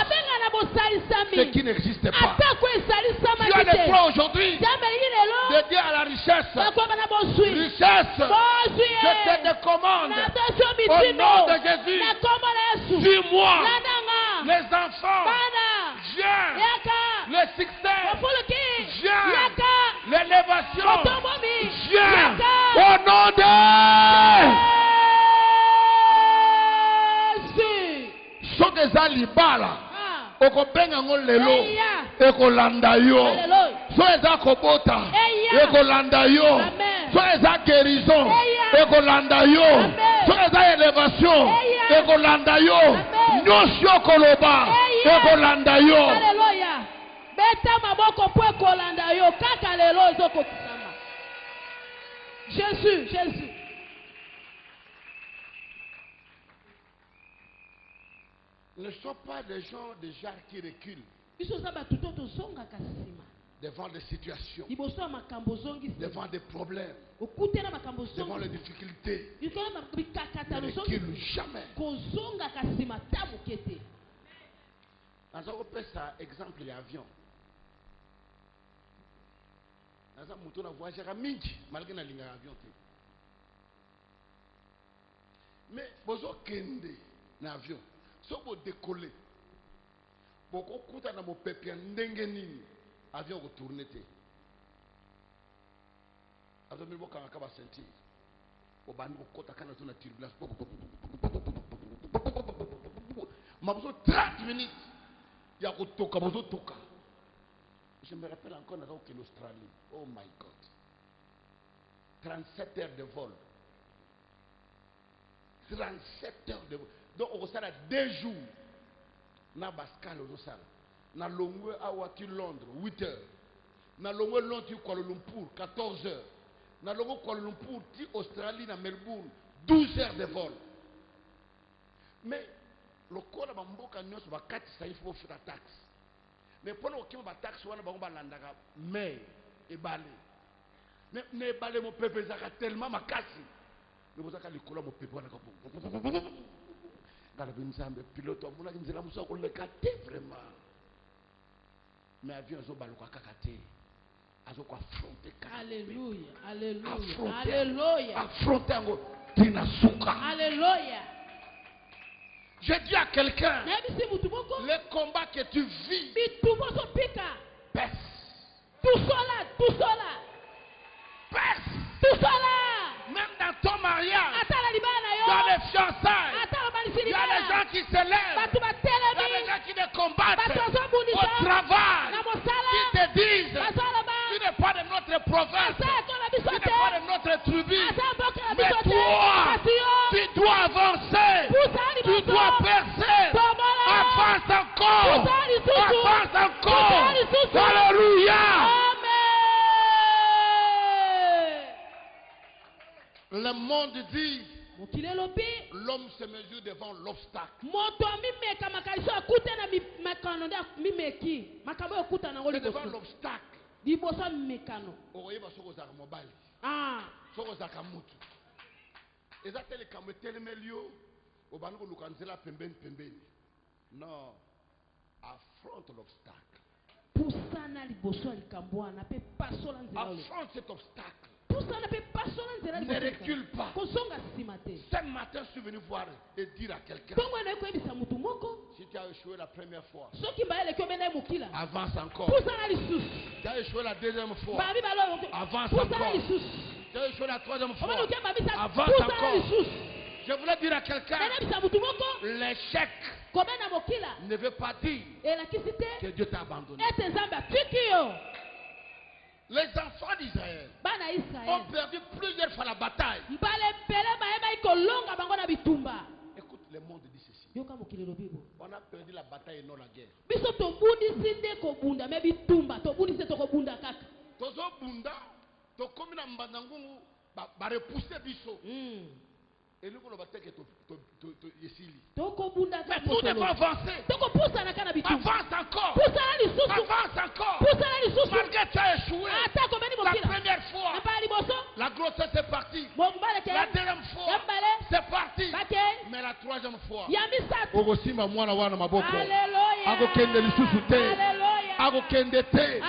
ce qui n'existe pas. Tu as le droit aujourd'hui de dire à la richesse, richesse, je te commande au nom de Jésus, suis-moi. Les enfants, viens. Le succès, viens. L'élévation, viens. Au nom de Jésus. Sokeza libala. Okobenga ngolelo. Ekolanda yo. Soeza kobota. Ekolanda yo. Soeza guérison. Ekolanda yo. Soeza élévation. Ekolanda yo. Nyosyo koloba. Ekolanda yo. Alléluia. Beta maboko po ekolanda yo. Kaka lelo ezokokisama. Jésus, Jésus. Ne sont pas des gens déjà qui reculent devant les situations, devant des problèmes, devant les difficultés. Ne reculent jamais. Dans un exemple, l'avion. Dans un moto, on a voyagé à Mingi, malgré la ligne avion. Mais, bozo kende l'avion. Si vous décollez, vous avez un pépé avion retourné. Vous avez un sentir. Vous avez un turbulence. Vous avez 30 minutes. Il y a un toka. Je me rappelle encore dans l'Australie. Oh my God. 37 heures de vol. 37 heures de vol. Donc, on a 2 jours. Na Bascal, on a na Longwe Awati Londres, 8 heures. Na Longwe Londres, Kuala Lumpur, 14 heures. Na Longwe Kuala Lumpur, Australie, na Melbourne, 12 heures de vol. Mais, le corps de Mamboka Nyos va 4 il faut faire la taxe. Mais pendant qu'il y a une taxe, on va faire mais, et balé. Mais balé, mon peuple, ça a tellement ma casse. Mais vous avez mon peuple, le pilote vraiment. Mais avion affronter. Alléluia, alléluia, alléluia. Affronter alléluia. Je dis à quelqu'un, le combat que tu vis, pèse. Tout cela. Pèse. Tout cela. Même dans ton mariage, dans les fiançailles, il y a des gens qui se lèvent, il y a des gens qui te combattent au travail, qui te disent, tu n'es pas de notre province, tu n'es pas de notre tribu, mais toi, tu dois avancer, tu dois percer, avance encore, alléluia. Le monde dit, l'homme se mesure devant l'obstacle. C'est devant l'obstacle. Non, affronte l'obstacle. Affronte cet obstacle. Ne recule pas. Ce matin, je suis venu voir et dire à quelqu'un, si tu as échoué la première fois, avance encore. Tu as échoué la deuxième fois, avance encore. Tu as échoué la troisième fois, avance encore. Je voulais dire à quelqu'un, l'échec ne veut pas dire que Dieu t'a abandonné. Les enfants d'Israël ont perdu plusieurs fois la bataille. Écoute, le monde dit ceci. On a perdu la bataille et non la guerre. Tozo bunda, to komi na mbandangungu ba repousser biso. Et nous, on va dire que mais tout devons avancer. Avance encore. Avance encore. Malgré que tu as échoué la première fois, la grossesse est partie. La deuxième fois, c'est parti. Mais la troisième fois, Ogosima mwana wana maboko. Agokende lisusu te. Agokende te.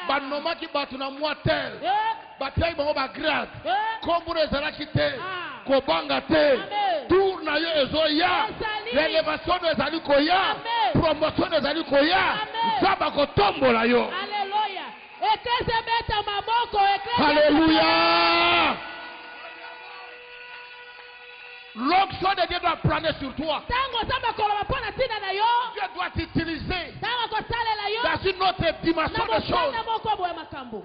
Banoma ki batu na mwatel. Batai bango ba grade. Kombure ezalaki te. Kobanga te. Tour na yo ezoya. L'élévation de ezali koya. Promotion de ezali koya. Zaba kotombola yo. Alléluia. Alléluia. L'onction de Dieu doit planer sur toi. Dieu doit t'utiliser dans une autre dimension de choses.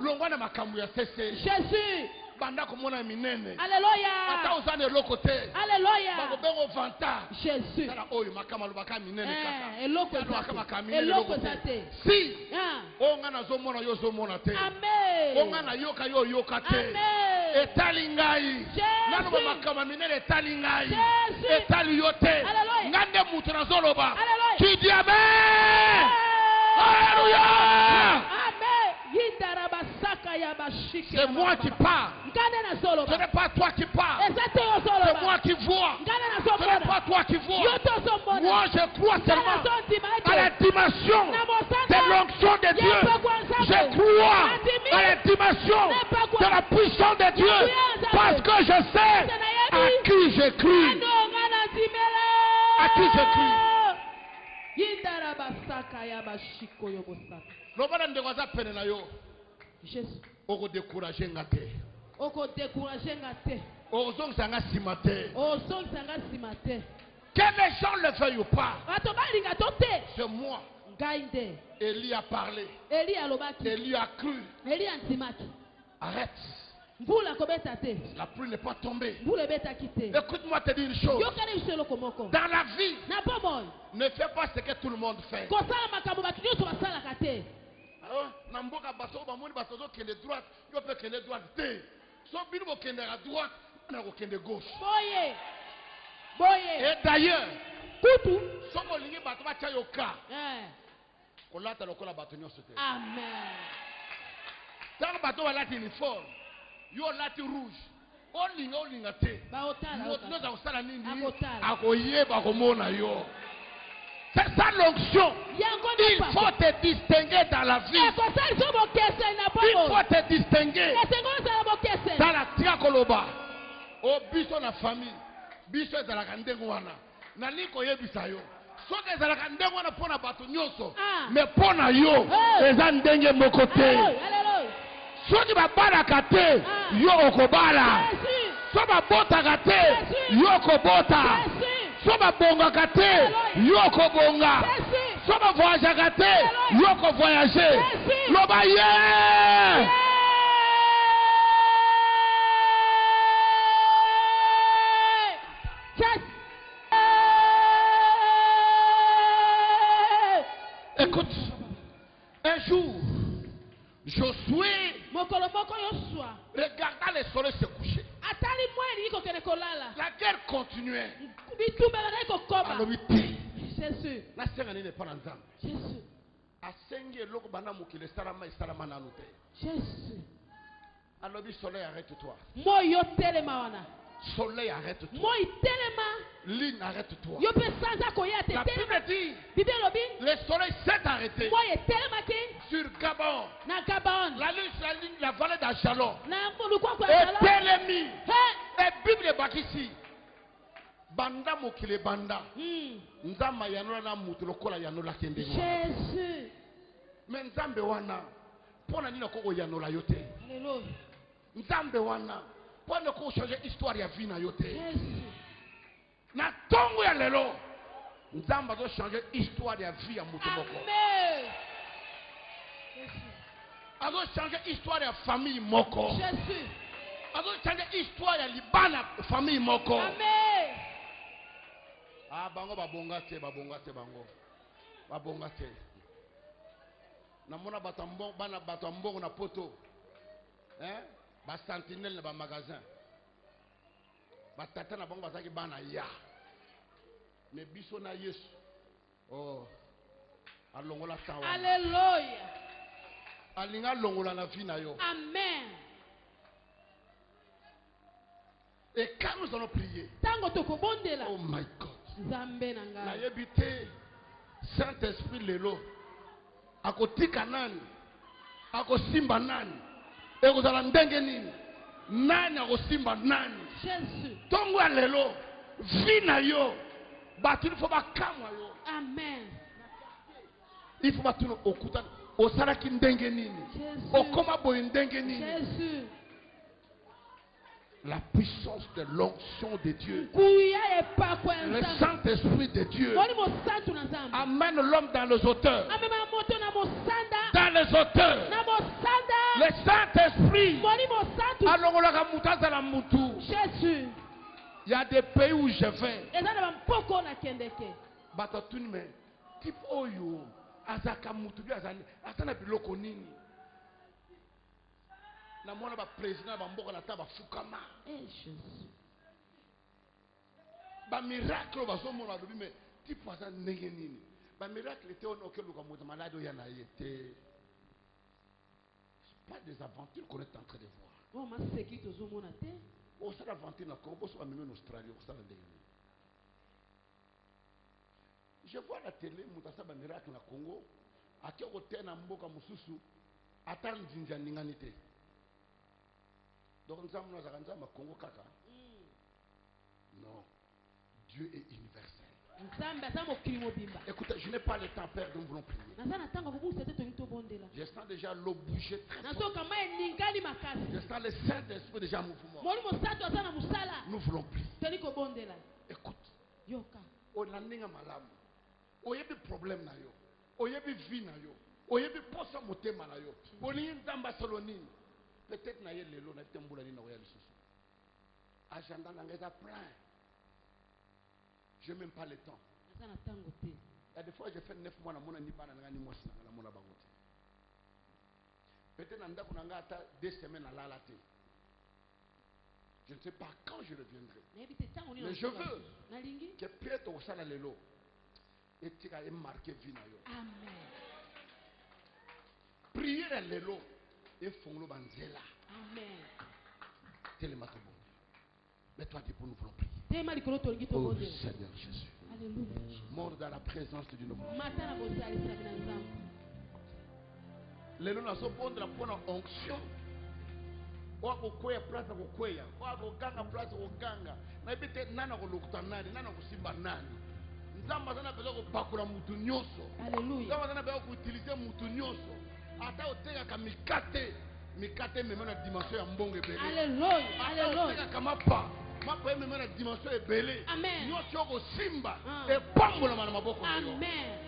L'ongwana makambu ya sese. Jésus. Alléluia. Alléluia. Jésus. Si on a zomona yo zomona te. On a yoka yo yoka te. Etalingai. Nanu makama minene etalingai. Etali yote. Ngande mutu na zoloba. Qui dit amen. Alléluia. C'est moi qui parle. Ce n'est pas toi qui parles. C'est moi qui vois. Ce n'est pas toi qui vois. Moi je crois seulement à la dimension de l'onction de Dieu. Je crois à la dimension de la puissance de Dieu. Parce que je sais à qui je crie. À qui je crie. Oko décourager ngate. Oko décourager ngate. Ozong sanga simate. Que les gens le veuillent ou pas. C'est moi. Élie a parlé. Élie a cru. Arrête. La pluie n'est pas tombée. Écoute-moi te dire une chose. Dans la vie, ne fais pas ce que tout le monde fait. Namboka baso ba moni baso kende droite, yo pe kende droite te. So binu bo kende à droite, na ko kende gauche. Boye. Et d'ailleurs, kutu so ko lingi bato ba cha yoka. Ko lata lokola bato nyoso te. Amen. Tant bato ba lati uniforme, yo lati rouge. O linga te. Ba otala. Mo za osala nini? Akoyeba ko mona yo. C'est ça l'onction. Il faut te distinguer dans la vie. Il faut te distinguer dans la triakoloba. Oh, biso na famille. Biso ezalaka ndengo wana. Na liko yebisa yo. Soki ezalaka ndengo wana pona bato nyoso. Mais pona yo eza ndenge moko te. Soki babalaka te yo okobala. Soki babotaka te yo okobota. Soba bonga kate, yoko bonga. Soba voyage kate, yoko voyager. Loba yeah. Écoute, un jour, Josué regarda le soleil se coucher. La guerre continuait. Jésus. La sengani n'est pas dans Zambie. Jésus. Asenge loko bana mukile salama isalama nanu te. Jésus. Alobi soleil arrête-toi. Moyo telema wana. Soleil, arrête-toi. Lune, arrête-toi. La Bible dit, le soleil s'est arrêté sur Gabon. La lune, la vallée d'Achalon. Et Télémi. Et Bible est bâtie ici. Banda mokile banda. Nzamba yanola na mutu lokola yanola kende. Jésus. Mais nzambe wana pona nina koko yanola yote. Alléluia. Nzambe wana pona ko changer histoire ya vie na yote. Jésus. Na tongo ya lelo nzamba do changer histoire ya vie ya mutu moko. Amen. Azo changer histoire ya famille moko. Jésus. Azo changer histoire ya libana famille moko. Amen. Ah, bango babonga te bango. Babonga te. Namona batambong bana batambong na poto. Ba sentinelle na ba magasin. Batata na bango bazaki bana ya. Mais biso na Yesu. Oh. Alongola tawa. Alléluia. Alinga longola na vie na yo. Amen. Et quand nous allons prier. Oh my God. Na yebite Saint-Esprit lelo akotika nani akosimba nani ekozala ndenge nini nani akosimba nani Jésus tongo lelo vi na yo batu il faut bakamwa yo. Amen. Il faut batu okuta osalaki ndenge nini okoma boye ndenge nini. Jésus. La puissance de l'onction de Dieu. Le Saint-Esprit de Dieu amène l'homme dans les auteurs. Dans les auteurs. Le Saint-Esprit. Jésus. Il y a des pays où je vais. Batatune type oyo azaka mutu bi azali atana biloko nini. Na mwana ba président ba mboka na taba fukama. Jésus. Ba miracle ba zo mona lobi mais type asa ndenge nini. Ba miracle te on okeluka mutu malade o yana yete. Pas des aventures qu'on est en train de voir. Oh ma seki to zo mona te. O ça aventure na Congo, so même en Australie, o ça ndenge. Je vois la télé mutu asa ba miracle na Congo. Ake o tena mboka mususu ata nzinja ningani te. Donc nous avons Congo kaka. Non. Dieu est universel. Écoutez, je n'ai pas le temps, Père, nous voulons prier. Je sens déjà l'eau bouger très fort. Je sens le Saint-Esprit déjà en mouvement. Nous voulons prier. Écoute. On a des problèmes. On a des vies. On a des poissons motema. On a des Salonine. Peut-être na yele lo na tembula ni na royal susu. Agenda na ngeza plein. Je même pas le temps. Il y a des fois je fais 9 mois na mona ni bana na ni mois na mona bangote. Peut-être nanda ko nanga ata 2 semaines à la laté. Je ne sais pas quand je reviendrai. Mais je veux que Pierre au sala lelo et tika e marqué vie na yo. Amen. Prier lelo. Et fonglo banzela. Amen. Télématobo. Mets-toi debout, nous voulons prier. Oh Seigneur Jésus. Alléluia. Mort dans la présence de Dieu. Les gens sont bons de la bonne onction. Wako kwea place ko kwea. Wako ganga place ko ganga. Na ibite nana ko lokuta nani, nana ko simba nani. Nzamba sana bezo ko bakula mutu nyoso. Alléluia. Nzamba sana bezo ko utiliser mutu nyoso. Ata oteka kamikate meme na dimension ya mbongo ebele. Alléluia. Alléluia. Oteka kamapa mapa meme na dimension ebele. Amen. Nyosho ko simba e pambola na maboko yo. Amen.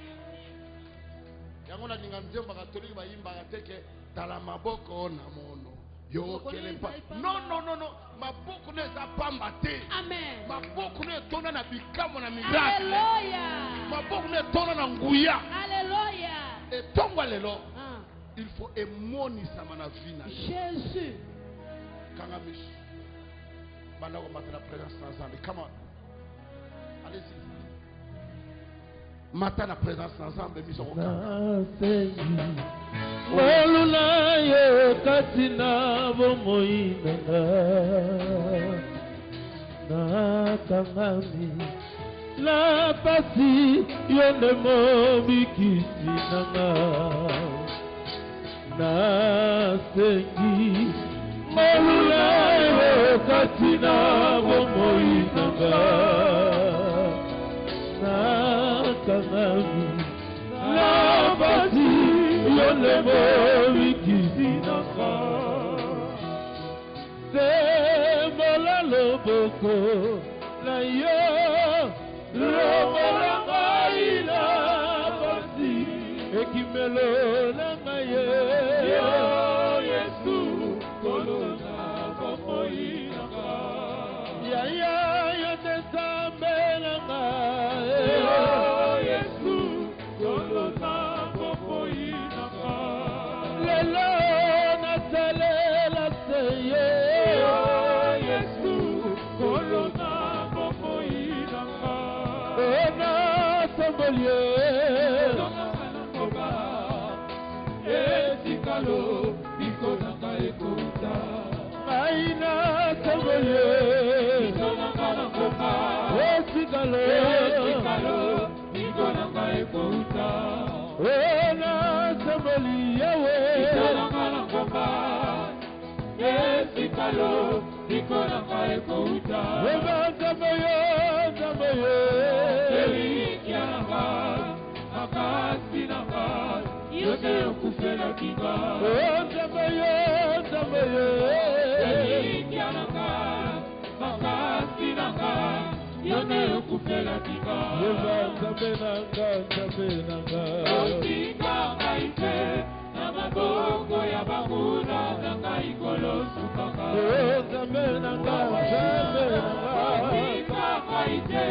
Yango na ninga nzemba katolika ba yimba kateke tala maboko na mono. Yo kelepa. Non. Maboko ne za pamba te. Amen. Maboko ne tona na bikamo na miracle. Alléluia. Maboko ne tona na nguya. Alléluia. Et tonga lelo. Il faut émoni sa mana vie na Jésus. Kanga mish. Banda ko matana présence ensemble. Come on. Allez-y. Matana présence ensemble miso ko kanga. Waluna yo katina bomoina. nakangami na pasi yone mobikisi nanga nasengi molula kati na bomoi nanga nakangami na pasi yone mobikisi nanga Semola loboko na yo Lobola ngai na pasi Ekimelo na ngai yo Yesu kolona bomoi na ngai Ya yo te sambe na ngai yo Yesu kolona bomoi na ngai Lelo na telela seye Etikalo, ikonaka ekouta. Maina sabole, ikonaka nakopa. Etikalo, ikonaka ekouta. Ona saboli yawe, ikonaka nakopa. Etikalo, ikonaka ekouta. Eba zamoyo, zamoyo. Elikianaka, akasi naka. Yote okufela kiba Zamaye, Zamaye Elikianaka Makasi naka Yote okufela kiba Zamenanga, Zamenanga Otika maite Namaboko ya bakuna Nanga ikolo supaka Zamenanga, Zamenanga Otika maite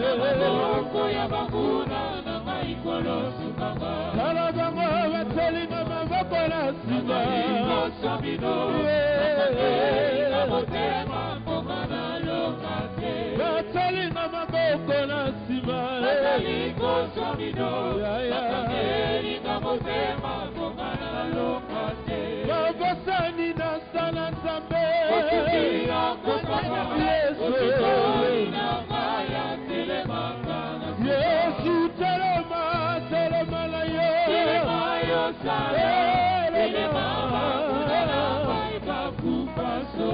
Namaboko ya bakuna Nanga ikolo supaka Telling my vocola siba Sabino na motema Pomana lokate Telling my vocola siba Taliko Sabino na motema Pomana lokate Babasani na sana zambe Otukia kupaka Yesu na kaya telemangana Yesu telema telema la yo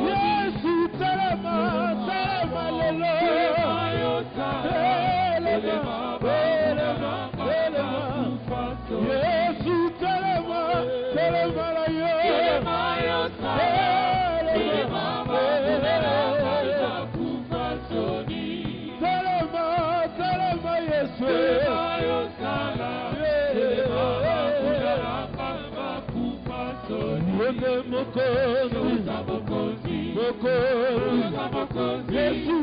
Yesu telema telema lelo Yesu telema telema la yo telema telema Yesu Mokozi, Yesu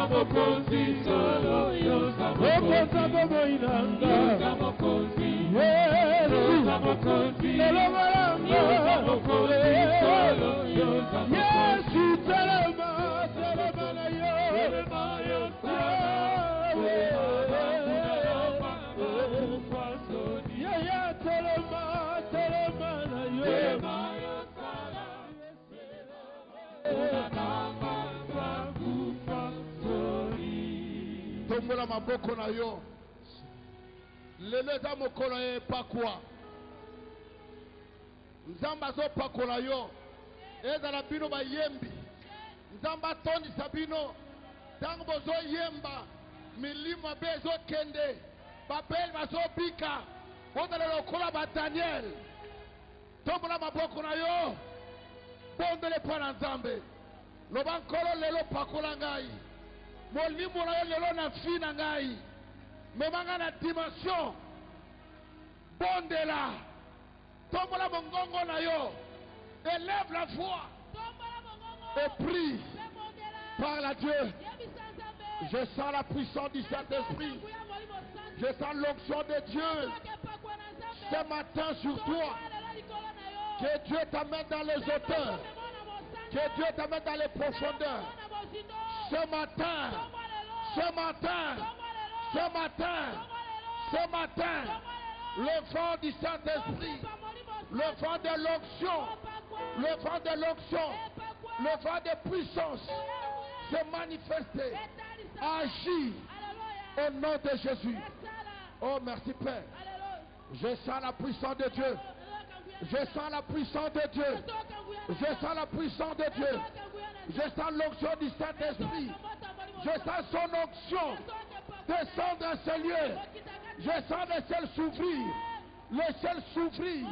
Mokozi, solo Yosa Mokozi, Yesu Yesu telema telema na yo Tombola maboko na yo leleza mokolo ye pakwa Nzamba zo pakola yo ezala bino bayembi Nzamba tondisa bino tango bozo yemba milima bezo kende babel bazo bika Odala lokola ba Daniel Tombola maboko na yo Bondele pana Nzambe Loba nkolo lelo pakola ngai Molimo na yo lelo na fi na ngai Memanga na dimension Bondela Tombola mongongo na yo Élève la voix Et prie Parle à Dieu Je sens la puissance du Saint-Esprit Je sens l'onction de Dieu ce matin sur toi. Que Dieu t'amène dans les hauteurs. Que Dieu t'amène dans les profondeurs. Ce matin, le vent du Saint-Esprit, le vent de l'onction, le vent de puissance se manifester. Agis. Au nom de Jésus. Oh, merci Père. Je sens la puissance de Dieu. Je sens la puissance de Dieu. Je sens la puissance de Dieu. Je sens l'onction du Saint-Esprit. Je sens son onction descendre dans ce lieu. Je sens le ciel s'ouvrir. Le ciel s'ouvrir.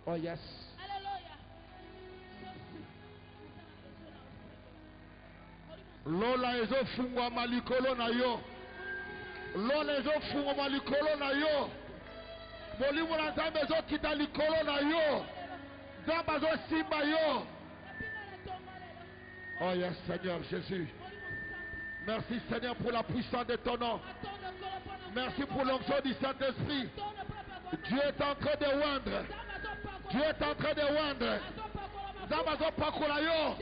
Oh yes. Lola ezo fungwa malikolo na yo. Lola ezo fungwa malikolo na yo. Molimo na Nzambe ezo kita likolo na yo. Nzambe ezo simba yo. Oh yes, Seigneur Jésus. Merci Seigneur pour la puissance de ton nom. Merci pour l'onction du Saint-Esprit. Dieu est en train de oindre. Dieu est en train de oindre. Nzambe ezo pakola yo.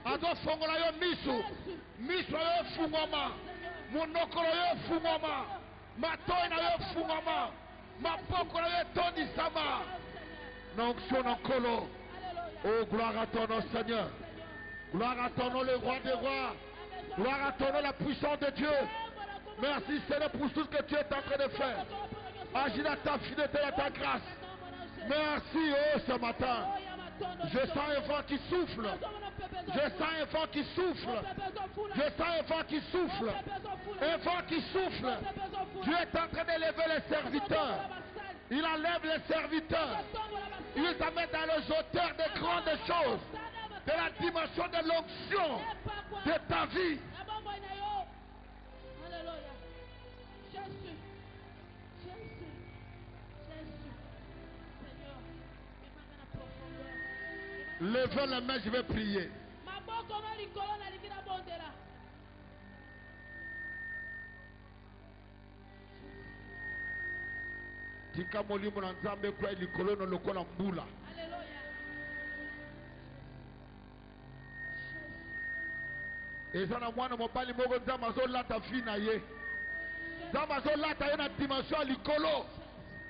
Azo fongola yo misu. Misu yo fungwama. Monokolo yo fungwama. Matoi na yo fungwama. Mapoko na yo tondisama. N'onction n'onkolo. Oh, gloire à ton nom, Seigneur. Gloire à ton nom, le roi des rois. Gloire à ton nom, la puissance de Dieu. Merci, Seigneur, pour tout ce que tu es en train de faire. Agis dans ta fidélité et ta grâce. Merci, oh, ce matin. Je sens un vent qui souffle. Je sens un vent qui souffle. Je sens un vent qui souffle. Un vent qui souffle. Dieu est en train d'élever les serviteurs. Il enlève les serviteurs. Il t'amène dans les hauteurs de grandes choses. De la dimension de l'onction de ta vie. Alléluia. Jésus. Jésus. Jésus. Seigneur, levez les mains, je vais prier. Tika molimo na Nzambe kwa likolo no lokola mbula. Ezana mwana mobali moko Nzambe azolata fi na ye. Nzambe azolata ye na dimension likolo.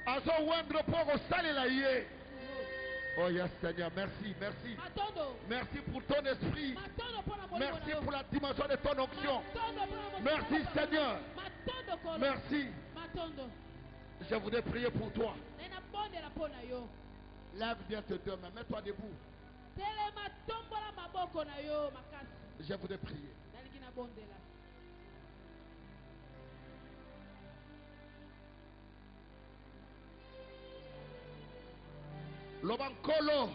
Azo wendre pour kosalela ye. Oh yes Seigneur, merci, merci. Merci pour ton esprit. Merci pour la dimension de ton onction. Merci Seigneur. Merci. Je voudrais prier pour toi. Lève bien tes deux mains, mets-toi debout. Je voudrais prier. Loban kolo.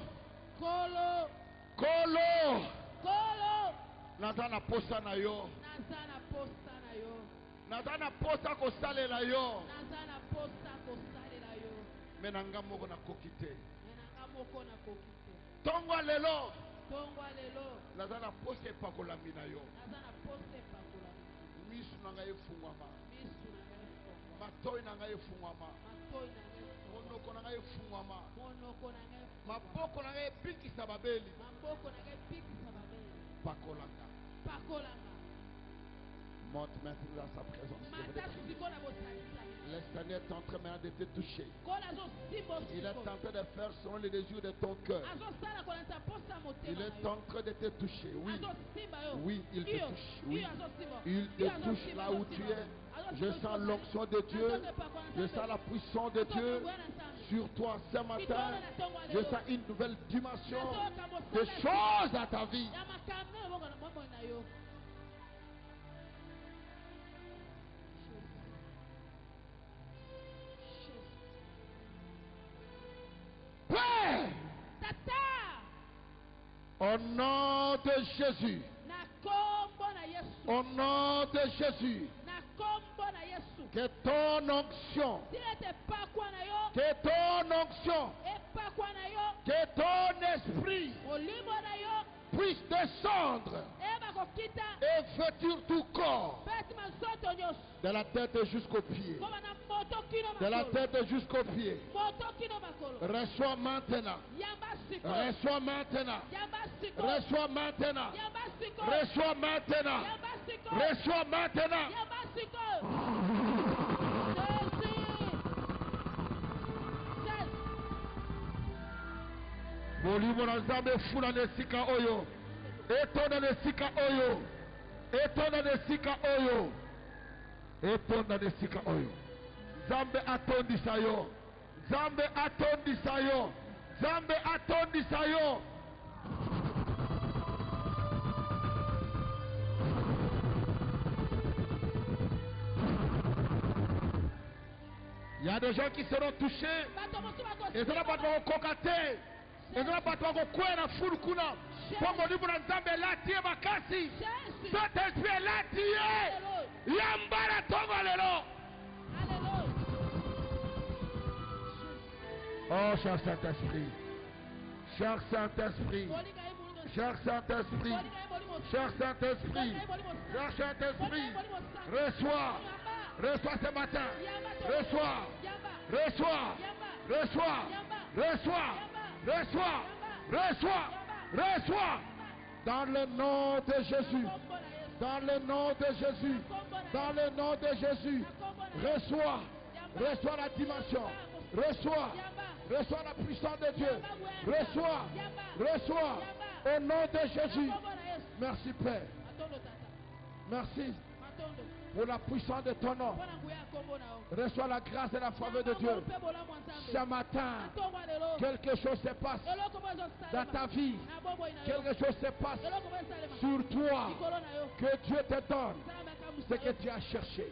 Kolo. Kolo. Kolo. Nazana posa na yo. Nazana posa na yo. Nazana posa ko sale na yo. Nazana posa ko sale na yo. Menanga moko na kokite. Menanga moko na kokite. Tongwa lelo. Tongwa lelo. Nazana posa pakola mina yo. Nazana posa pakola. Misu nanga efungwama. Misu nanga efungwama. Matoi nanga efungwama. Matoi nanga monoko na ngai efungwama. Monoko na ngai. Maboko na ngai epikisa babeli. Maboko na ngai epikisa babeli. Pakolanga. Pakolanga. Monte maintenant dans sa présence. Le Seigneur est en train maintenant de te toucher. Il est en train de faire selon les désirs de ton cœur. Il est en train de te toucher. Oui. Oui, il te touche. Oui. Il te touche là où tu es. Je sens l'onction de Dieu. Je sens la puissance de Dieu sur toi ce matin. Je sens une nouvelle dimension de choses à ta vie. Père, au nom de Jésus, au nom de Jésus, que ton onction, que ton onction, que ton esprit puisse descendre et vêtir tout corps, de la tête jusqu'aux pieds, de la tête jusqu'aux pieds. Reçois maintenant, reçois maintenant, reçois maintenant, reçois maintenant, reçois maintenant. Molimo na Nzambe fula nesika oyo. Etonda nesika oyo. etonda desika oyo, etonda desika oyo. Zambe atondisa yo, Zambe atondisa yo, Zambe atondisa yo. Il y a des gens qui seront touchés. Et ça va pas cocater. Et ça va pas quoi na fulu kuna. Pongo libu na Zambe lati e makasi. Saint-Esprit lati e. Yambara tongo lelo. Oh, cher Saint-Esprit. Cher Saint-Esprit. Cher Saint-Esprit. Cher Saint-Esprit. Cher Saint-Esprit. Reçois. Reçois ce matin. Reçois. Reçois. Reçois. Reçois. Reçois. Reçois. Reçois. Dans le nom de Jésus. Dans le nom de Jésus. Dans le nom de Jésus. Reçois. Reçois la dimension. Reçois. Reçois la puissance de Dieu. Reçois. Reçois. Au nom de Jésus. Merci Père. Merci pour la puissance de ton nom. Reçois la grâce et la faveur de Dieu. Ce matin, quelque chose se passe dans ta vie. Quelque chose se passe sur toi. Que Dieu te donne ce que tu as cherché.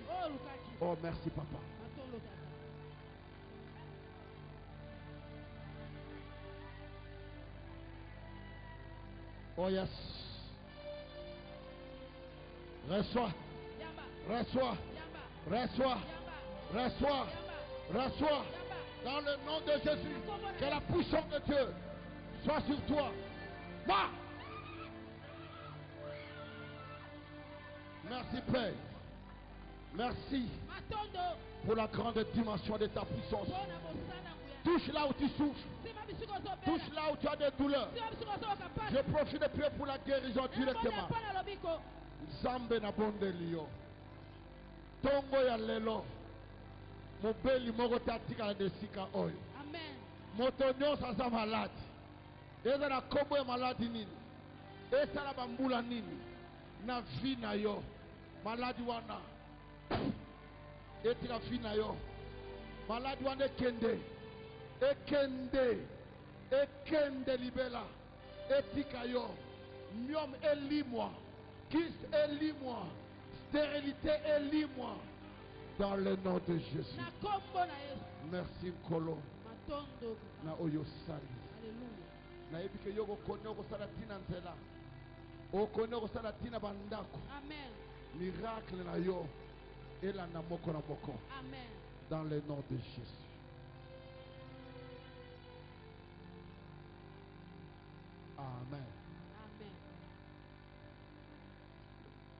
Oh, merci Papa. Oh yes. Reçois. Reçois. Reçois. Reçois. Reçois. Dans le nom de Jésus. Que la puissance de Dieu soit sur toi. Moi. Merci Père. Merci pour la grande dimension de ta puissance. Touche là où tu souffres. Touche là où tu as des douleurs. Je profite de prier pour la guérison directement. Zambe na bonde liyo. Tongo ya lelo. Mobeli moko tatika na desika oyo. Amen. Moto nyonso aza maladi. Eza na kombo ya maladi nini? Eza na bambula nini? Na vi na yo. Maladi wana. Etika vi na yo. Maladi wana ekende. Ekende. Ekende libela. Etika yo. Myom elimwa. Kis elimwa. Stérilité elimwa. Dans le nom de Jésus. Merci Nkolo. Na oyo sali. Na ebike yoko konyo sala tina nzela. O konyo sala tina bandako. Amen. Miracle na yo. Ela na moko na moko. Amen. Dans le nom de Jésus. Amen. Amen.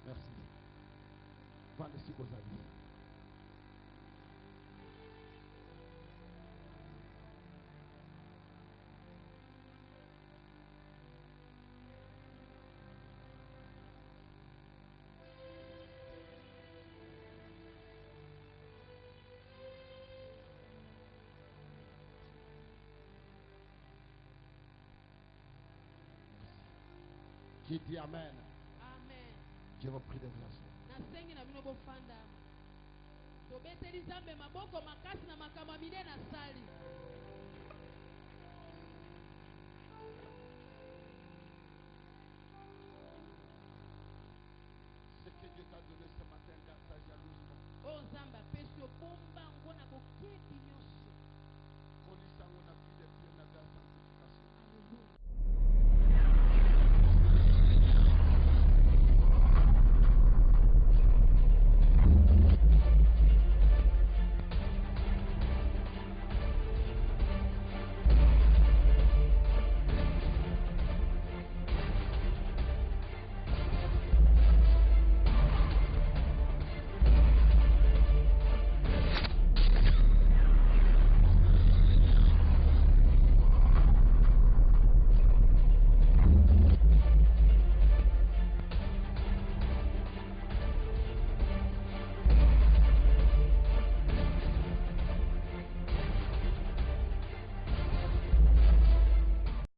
Merci. Vanessa Gozali. Qui dit Amen. Amen. Je vous prie de vous asseoir. Nasengi na bino bofanda. Tobeteli Nzambe maboko makasi na makambo mine na sali. Ce que Dieu t'a donné ce matin, garde ta jalousie. Oh Nzambe apesi yo bomba ngona kokebi nyonso. Kolisa ngona